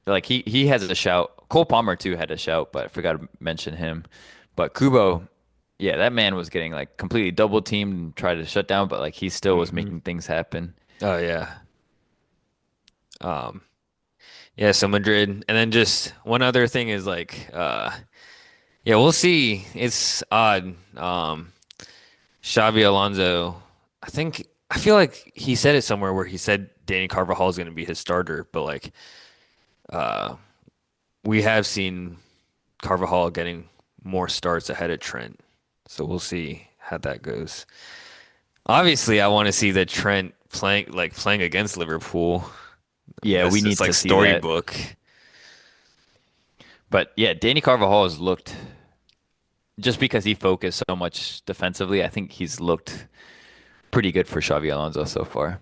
like he has a shout. Cole Palmer too had a shout, but I forgot to mention him. But Kubo, yeah, that man was getting like completely double teamed and tried to shut down, but like he still was Hmm. making things happen. Oh yeah. Um, yeah. So Madrid, and then just one other thing is like, yeah, we'll see. It's odd. Xavi Alonso, I feel like he said it somewhere where he said Danny Carvajal is going to be his starter, but like, uh, we have seen Carvajal getting more starts ahead of Trent. So we'll see how that goes. Obviously, I want to see the Trent playing against Liverpool. Yeah, we That's just need to like see that. storybook. But yeah, Danny Carvajal has looked just because he focused so much defensively. I think he's looked pretty good for Xavi Alonso so far.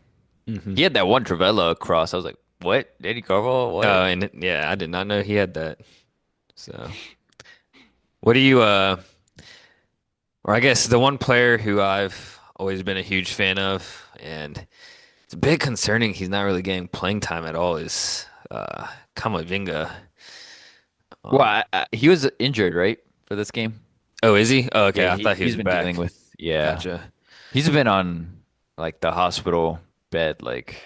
Hmm. He had that one Travella cross. I was like, "What? Danny Carvajal? What?" And yeah, I did not know he had that. So, what do you or I guess the one player who I've always been a huge fan of, and it's a bit concerning he's not really getting playing time at all, is Kamavinga. Well, Um, he was injured, right, for this game? oh, is he? Oh, okay, Yeah, I thought he he's was been dealing back. with, yeah. Gotcha. He's been on like the hospital bed like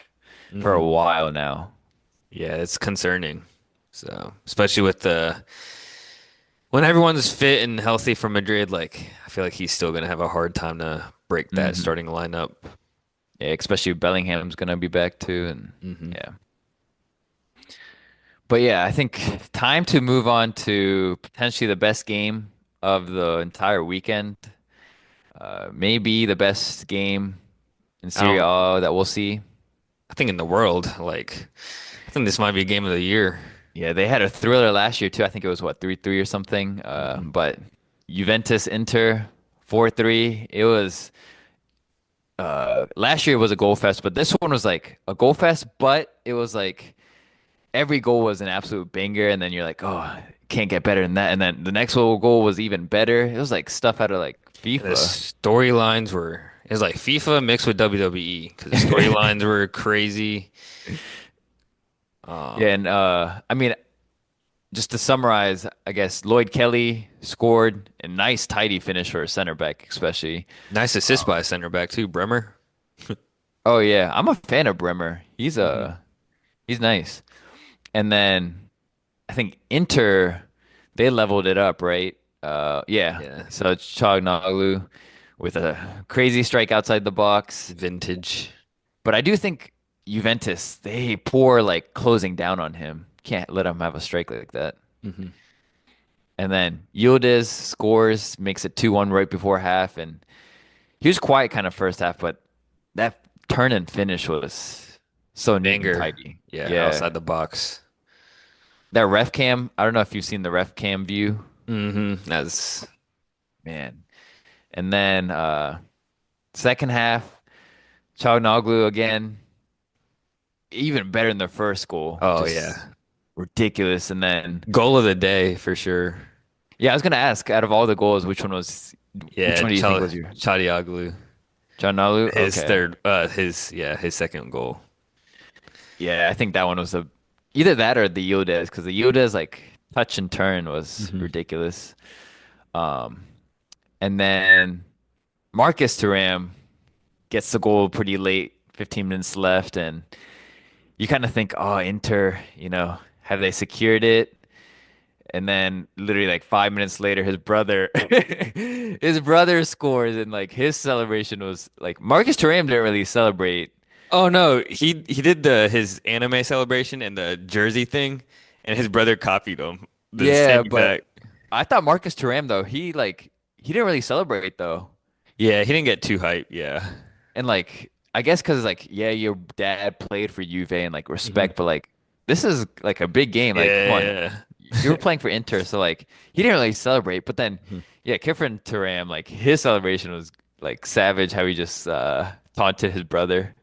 for a Hmm. while now. Yeah, it's concerning. So, especially with the when everyone's fit and healthy for Madrid, like I feel like he's still gonna have a hard time to break that Hmm. starting lineup. Yeah, especially Bellingham's gonna be back too, and Hmm. yeah. But yeah, I think time to move on to potentially the best game of the entire weekend. Maybe the best game in I Serie don't. A that we'll see. I think in the world, like I think this might be a game of the year. Yeah, they had a thriller last year too. I think it was what 3-3 or something. Hmm. But Juventus Inter 4-3. It was last year was a goal fest, but this one was like a goal fest, but it was like every goal was an absolute banger, and then you're like, oh, can't get better than that. And then the next goal was even better. It was like stuff out of like The FIFA. storylines were it was like FIFA mixed with WWE because the storylines were crazy. Yeah, Um, and I mean, just to summarize, I guess Lloyd Kelly scored a nice tidy finish for a center back, especially. nice assist by a center back too, Bremer. Oh yeah, I'm a fan of Bremer. Hmm. He's nice. And then I think Inter they leveled it up, right? Yeah. Yeah, So it's Çalhanoğlu with a crazy strike outside the box. vintage. But I do think Juventus they pour like closing down on him. Can't let him have a strike like that. Hmm. And then Yıldız scores, makes it 2-1 right before half, and he was quiet kind of first half, but that turn and finish was so neat and Banger. tidy. Yeah, Yeah. outside the box. That ref cam, I don't know if you've seen the ref cam view. That's Man. And then second half, Çalhanoğlu again, even better than the first goal. oh Just yeah. ridiculous. And then Goal of the day for sure. yeah, I was gonna ask, out of all the goals, which Yeah, one do you think was your Çalhanoğlu. Çalhanoğlu? His Okay. third his second goal. Yeah, I think that one was a either that or the Yıldız, because the Yıldız like touch and turn was Hmm. ridiculous. Um, and then Marcus Thuram gets the goal pretty late, 15 minutes left, and you kind of think, oh, Inter, have they secured it? And then literally like 5 minutes later, his brother scores, and like his celebration was like Marcus Thuram didn't really celebrate. Oh no, he did the his anime celebration and the jersey thing, and his brother copied him. The same Yeah, but exact. I thought Marcus Thuram though, he didn't really celebrate though. Yeah, he didn't get too hyped. Yeah. And like I guess because like yeah, your dad played for Juve and like Hmm. respect, but like this is like a big game. Like come on, Yeah. you were playing for Inter, so like he didn't really celebrate. But then Mhm. yeah, Kefren Turam, like his celebration was like savage. How he just taunted his brother.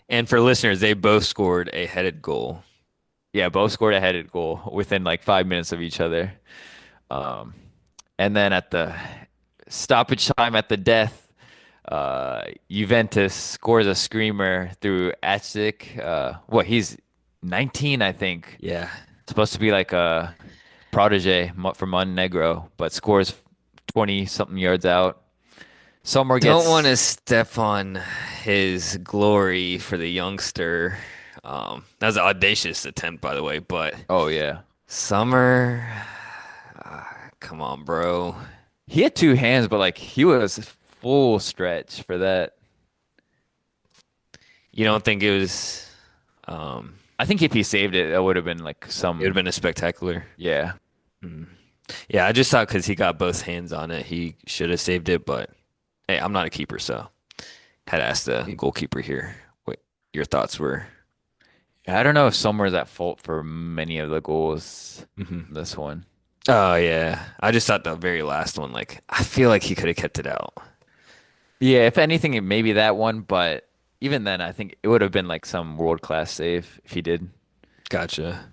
And for listeners, they both scored a headed goal. Yeah, both scored a headed goal within like 5 minutes of each other. Um, and then at the stoppage time at the death, Juventus scores a screamer through Atchik. He's 19, I think. Yeah. Supposed to be like a protege from Montenegro, but scores 20 something yards out. Somewhere Don't want gets, to step on his glory for the youngster. That was an audacious attempt, by the way, but oh yeah. Summer, come on, bro. He had two hands, but like he was full stretch for that. You don't think um, I think if he saved it, that would have been like it would have some, been a spectacular? yeah. Mm. Yeah, I just thought because he got both hands on it, he should have saved it. But hey, I'm not a keeper, so had to ask the goalkeeper here what your thoughts were. I don't know if Sommer's at fault for many of the goals Hmm. in this one. Oh yeah, I just thought the very last one, like I feel like he could have kept it out. Yeah, if anything, it may be that one, but even then, I think it would have been like some world class save if he did. Gotcha.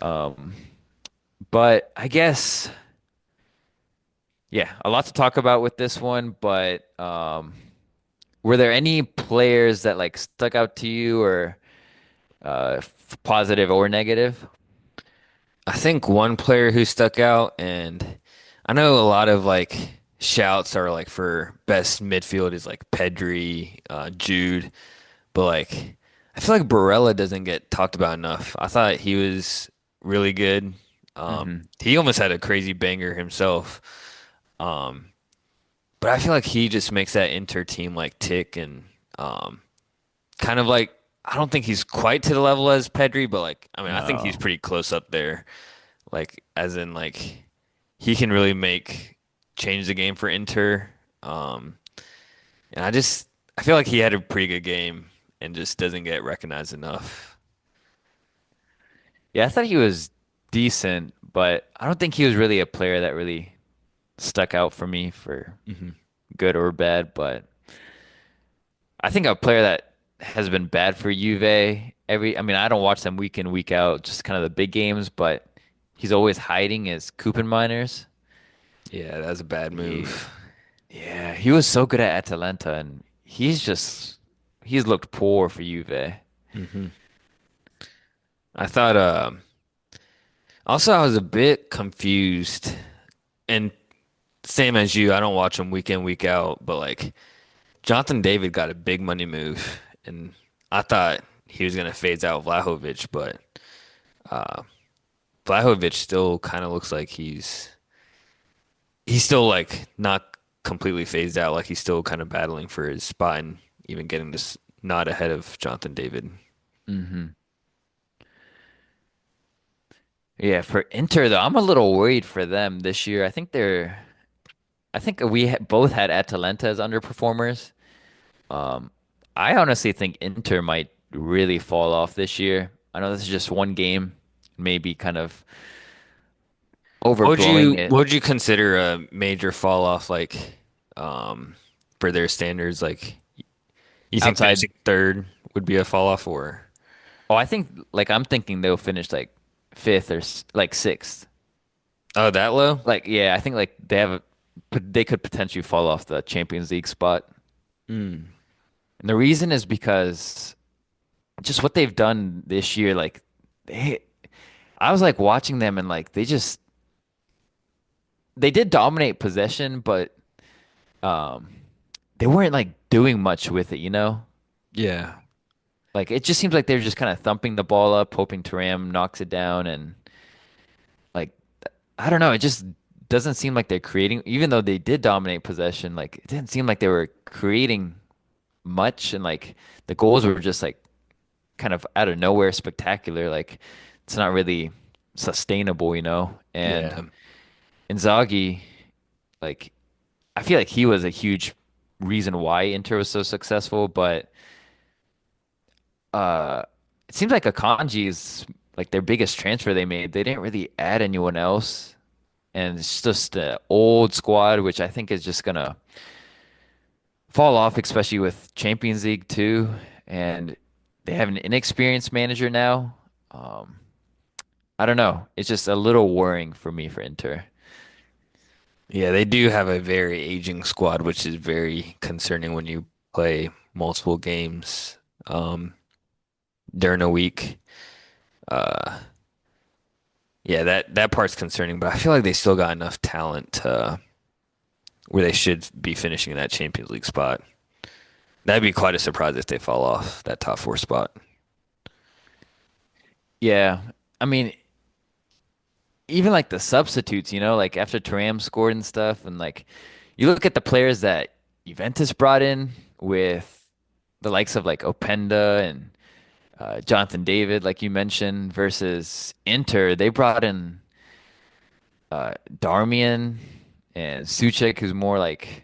Um, But I guess, yeah, a lot to talk about with this one. But were there any players that like stuck out to you, or positive or negative? I think one player who stuck out, and I know a lot of like shouts are like for best midfield is like Pedri, Jude, but like I feel like Barella doesn't get talked about enough. I thought he was really good. Hmm. He almost had a crazy banger himself. Um, but I feel like he just makes that Inter team like tick and um, kind of like I don't think he's quite to the level as Pedri, but like I mean I think he's No. pretty close up there. Like as in like he can really make change the game for Inter. Um, and I feel like he had a pretty good game and just doesn't get recognized enough. Yeah, I thought he was decent, but I don't think he was really a player that really stuck out for me for Hmm. good or bad. But I think a player that has been bad for Juve I mean, I don't watch them week in, week out, just kind of the big games, but he's always hiding is Koopman Miners. Yeah, that was a bad He, move. yeah, he was so good at Atalanta, and he's looked poor for Juve. Hmm. I thought also I was a bit confused and same as you, I don't watch him week in, week out, but like Jonathan David got a big money move and I thought he was gonna phase out Vlahovic, but uh Vlahovic still kind of looks like he's still like not completely phased out, like he's still kind of battling for his spot and even getting this nod ahead of Jonathan David. Hmm. Yeah, for Inter though, I'm a little worried for them this year. I think both had Atalanta as underperformers. Um, I honestly think Inter might really fall off this year. I know this is just one game, maybe kind of overblowing it. What would you consider a major fall off like um for their standards? Like you think Outside, finishing third would be a fall off or oh, I think like I'm thinking they'll finish like fifth or like sixth. oh that low? Like yeah, I think like they could potentially fall off the Champions League spot. Mm. And the reason is because just what they've done this year, like they, I was like watching them and like they did dominate possession, but um they weren't like doing much with it, you know? Yeah. Like it just seems like they're just kind of thumping the ball up, hoping Turam knocks it down, and like I don't know, it just doesn't seem like they're creating, even though they did dominate possession, like it didn't seem like they were creating much, and like the goals were just like kind of out of nowhere spectacular. Like it's not really sustainable, you know? And Yeah. Inzaghi, like I feel like he was a huge reason why Inter was so successful, but uh it seems like Akanji is like their biggest transfer they made. They didn't really add anyone else. And it's just an old squad, which I think is just gonna fall off, especially with Champions League too. And they have an inexperienced manager now. Um, I don't know. It's just a little worrying for me for Inter. Yeah, they do have a very aging squad, which is very concerning when you play multiple games during a week. Uh yeah, that part's concerning, but I feel like they still got enough talent where they should be finishing in that Champions League spot. That'd be quite a surprise if they fall off that top four spot. Yeah, I mean, even like the substitutes, you know, like after Thuram scored and stuff, and like you look at the players that Juventus brought in with the likes of like Openda and Jonathan David, like you mentioned, versus Inter, they brought in Darmian and Suchek, who's more like,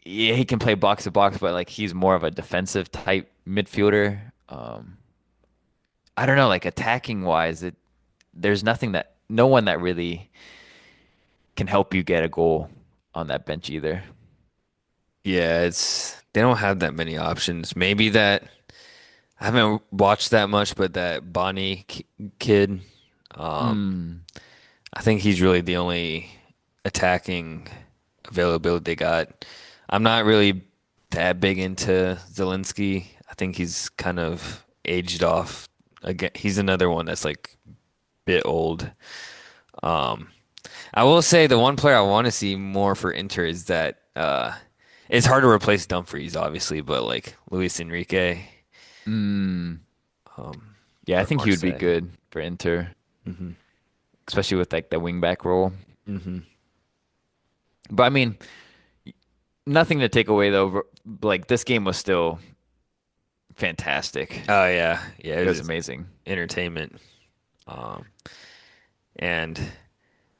yeah, he can play box to box, but like he's more of a defensive type midfielder. I don't know, like attacking wise, there's no one that really can help you get a goal on that bench either. Yeah, it's they don't have that many options. Maybe that I haven't watched that much, but that Bonnie kid, Mm. I think he's really the only attacking availability they got. I'm not really that big into Zelensky. I think he's kind of aged off. Again, he's another one that's like bit old. Um, I will say the one player I want to see more for Inter is that it's hard to replace Dumfries, obviously, but like Luis Enrique Mm. um, Yeah, I for think he would be Marseille. good for Inter, Hmm. especially with like the wingback role. Hmm. But I mean, nothing to take away though. Like this game was still fantastic. Oh yeah, yeah, it It was was just amazing. entertainment. Um, and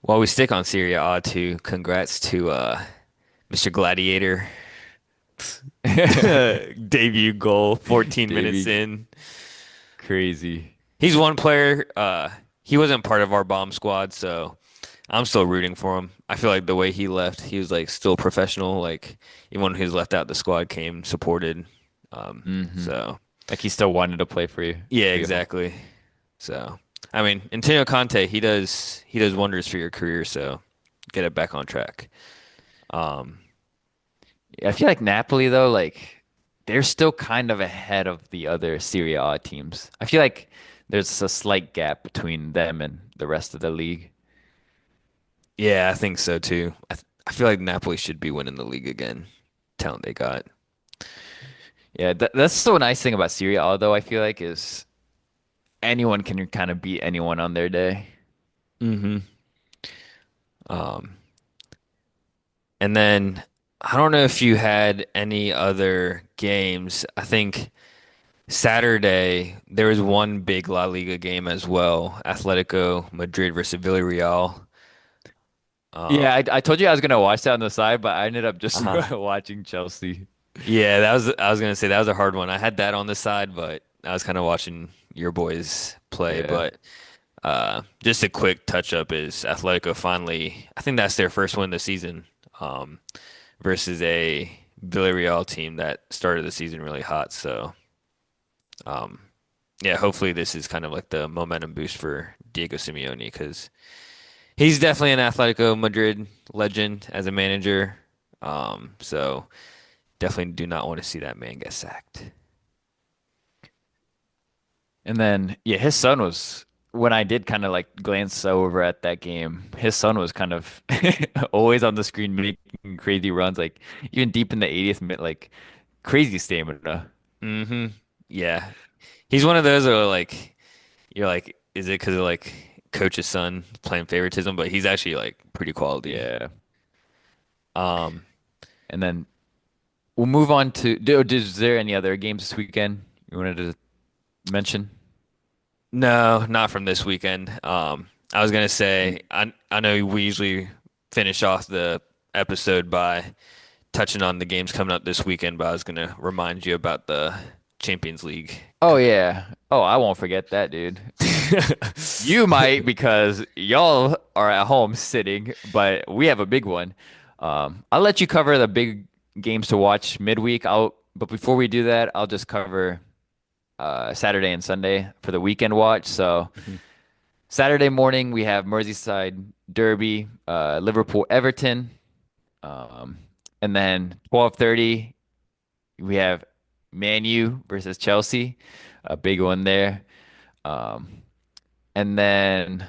while we stick on Serie A too, congrats to Mr. Gladiator. Debut goal, 14 minutes Davy, in. crazy. He's one player. He wasn't part of our bomb squad, so I'm still rooting for him. I feel like the way he left, he was like still professional. Like even when he was left out, the squad came supported. Hmm. So Like he still wanted to play for you, yeah, for you. exactly. So I mean, Antonio Conte, he does wonders for your career. So get it back on track. Um, I feel like Napoli though, like they're still kind of ahead of the other Serie A teams. I feel like there's a slight gap between them and the rest of the league. yeah, I think so too. I feel like Napoli should be winning the league again. Talent they got. Yeah, that's so nice thing about Serie A though, I feel like is anyone can kind of beat anyone on their day. Hmm. Um, and then I don't know if you had any other games. I think Saturday there was one big La Liga game as well. Atletico Madrid versus Villarreal. Yeah, Um, I told you I was gonna watch that on the side, but I ended up just uh-huh. watching Chelsea. Yeah, I was gonna say that was a hard one. I had that on the side, but I was kind of watching your boys play. Yeah. But just a quick touch up is Atletico finally, I think that's their first win of the season, versus a Villarreal team that started the season really hot. So um, yeah, hopefully this is kind of like the momentum boost for Diego Simeone because he's definitely an Atletico Madrid legend as a manager. So definitely do not want to see that man get sacked. And then yeah, his son was when I did kind of like glance over at that game, his son was kind of always on the screen making crazy runs, like even deep in the 80th minute, like crazy stamina. Hmm. Yeah, he's one of those where like you're like, is it because of like coach's son playing favoritism? But he's actually like pretty quality. Yeah. Um, And then we'll move on to is there any other games this weekend you wanted to mention? no, not from this weekend. I was gonna say I know we usually finish off the episode by touching on the games coming up this weekend, but I was gonna remind you about the Champions League Oh coming yeah. Oh, I won't forget that, dude. You might because y'all are at home sitting, but we have a big one. I'll let you cover the big games to watch midweek. But before we do that, I'll just cover Saturday and Sunday for the weekend watch. So up. Saturday morning we have Merseyside Derby, Liverpool Everton, um, and then 12:30 we have Man U versus Chelsea, a big one there. Um, and then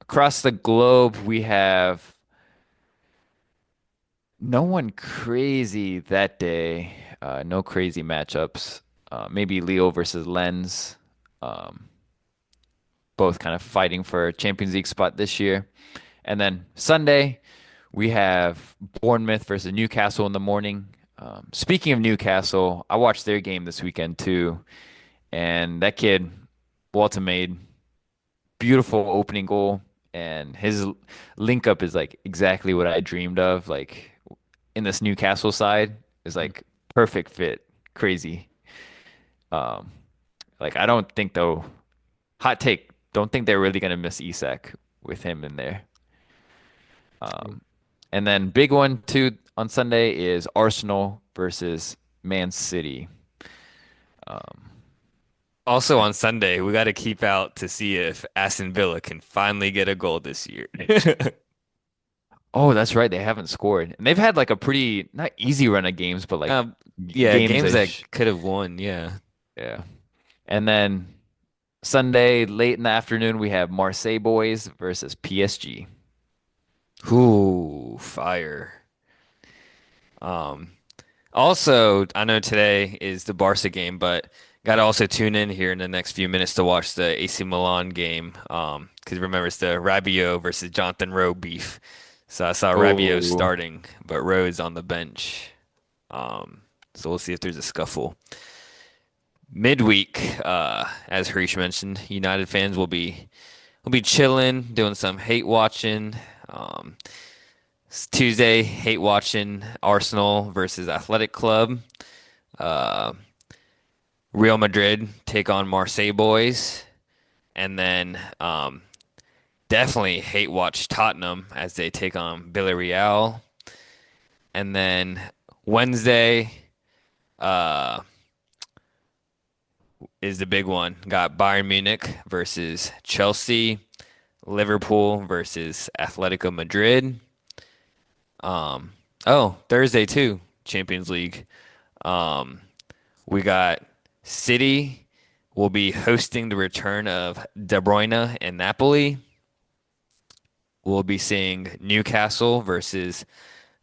across the globe, we have no one crazy that day. No crazy matchups. Maybe Leo versus Lens. Um, both kind of fighting for a Champions League spot this year. And then Sunday, we have Bournemouth versus Newcastle in the morning. Speaking of Newcastle, I watched their game this weekend too. And that kid, Walter made beautiful opening goal. And his link up is like exactly what I dreamed of. Like in this Newcastle side is like perfect fit. Crazy. Um, like I don't think though, hot take, don't think they're really gonna miss Isak with him in there. Um, and then big one too on Sunday is Arsenal versus Man City. Um, Also on Sunday, we got to keep out to see if Aston Villa can finally get a goal this year. Oh, that's right. They haven't scored. And they've had like a pretty not easy run of games, but like Um, yeah, games games they that sh could have won. Yeah. yeah. And then Sunday late in the afternoon we have Marseille boys versus PSG. Ooh, fire. Um, Also, I know today is the Barca game, but got to also tune in here in the next few minutes to watch the AC Milan game. Because remember, it's the Rabiot versus Jonathan Rowe beef. So I saw Rabiot Oh, starting, but Rowe is on the bench. So we'll see if there's a scuffle. Midweek, as Harish mentioned, United fans will be chilling, doing some hate watching. Um, it's Tuesday, hate watching Arsenal versus Athletic Club. Uh, Real Madrid take on Marseille boys, and then definitely hate watch Tottenham as they take on Villarreal. And then Wednesday uh, is the big one. Got Bayern Munich versus Chelsea, Liverpool versus Atletico Madrid. Oh, Thursday too, Champions League. Um, we got City will be hosting the return of De Bruyne and Napoli. We'll be seeing Newcastle versus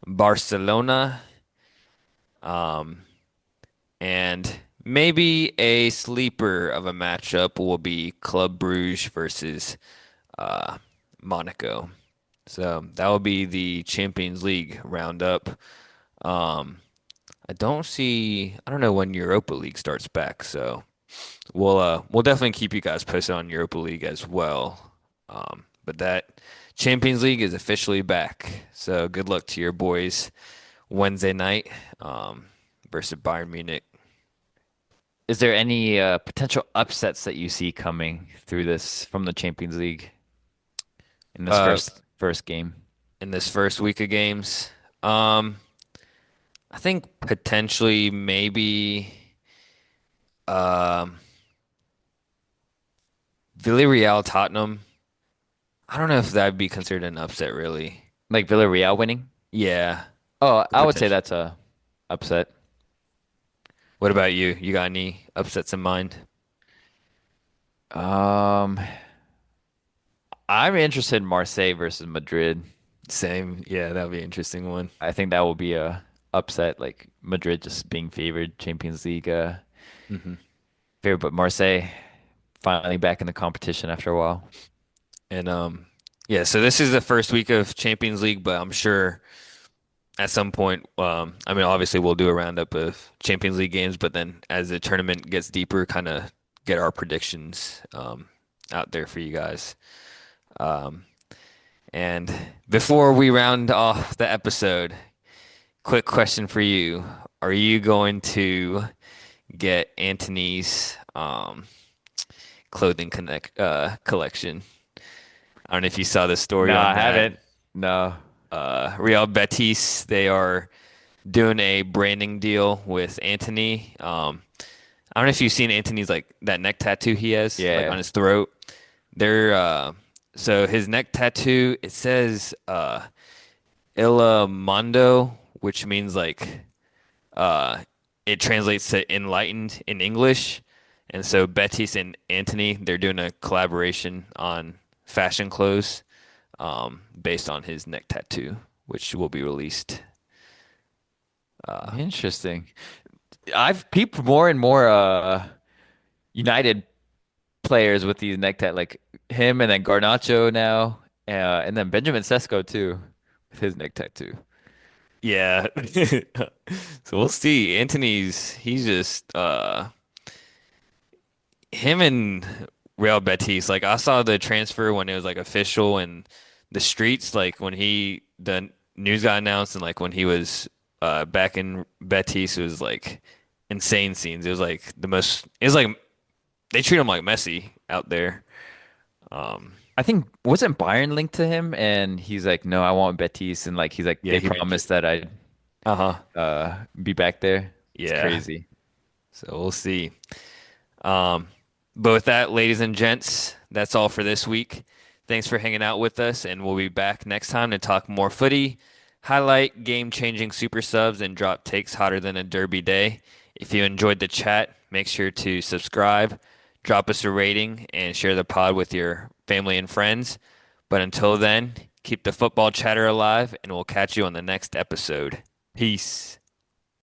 Barcelona, and maybe a sleeper of a matchup will be Club Brugge versus uh, Monaco. So that will be the Champions League roundup. Um, I don't know when Europa League starts back, so we'll definitely keep you guys posted on Europa League as well. But that Champions League is officially back. So good luck to your boys Wednesday night versus Bayern Munich. is there any potential upsets that you see coming through this from the Champions League in this Uh, first game? in this first week of games. Um, I think potentially maybe um Villarreal Tottenham. I don't know if that'd be considered an upset really. Like Villarreal winning? Yeah, Oh, the I would say potential. that's a upset. What about you? You got any upsets in mind? Um, I'm interested in Marseille versus Madrid. Same. Yeah, that'd be an interesting one. I think that will be a upset, like Madrid just being favored, Champions League Hmm. favorite, but Marseille finally back in the competition after a while. And yeah, so this is the first week of Champions League, but I'm sure at some point, I mean, obviously we'll do a roundup of Champions League games, but then as the tournament gets deeper, kind of get our predictions out there for you guys. Um, and before we round off the episode, quick question for you: Are you going to get Anthony's clothing collection? I don't know if you saw the story No, on I that. haven't. No. Real Betis, they are doing a branding deal with Anthony. I don't know if you've seen Anthony's like that neck tattoo he has like on Yeah. his throat. They're so his neck tattoo it says Il Mondo, which means like uh it translates to enlightened in English. And so Betis and Anthony, they're doing a collaboration on fashion clothes based on his neck tattoo, which will be released. Interesting. I've peeped more and more United players with these neck tat, like him and then Garnacho now, and then Benjamin Sesko too with his neck tattoo. Yeah. So we'll see. He's just him and Real Betis. Like I saw the transfer when it was like official and the streets, like when the news got announced and like when he was back in Betis, it was like insane scenes. It was like it was like they treat him like Messi out there. Um I think wasn't Bayern linked to him, and he's like, no, I want Betis, and like he's like, yeah, they he mentioned. promised that I'd Uh-huh. be back there. It's Yeah. crazy. So we'll see. Um But with that, ladies and gents, that's all for this week. Thanks for hanging out with us, and we'll be back next time to talk more footy, highlight game-changing super subs, and drop takes hotter than a derby day. If you enjoyed the chat, make sure to subscribe, drop us a rating, and share the pod with your family and friends. But until then, keep the football chatter alive, and we'll catch you on the next episode. Peace.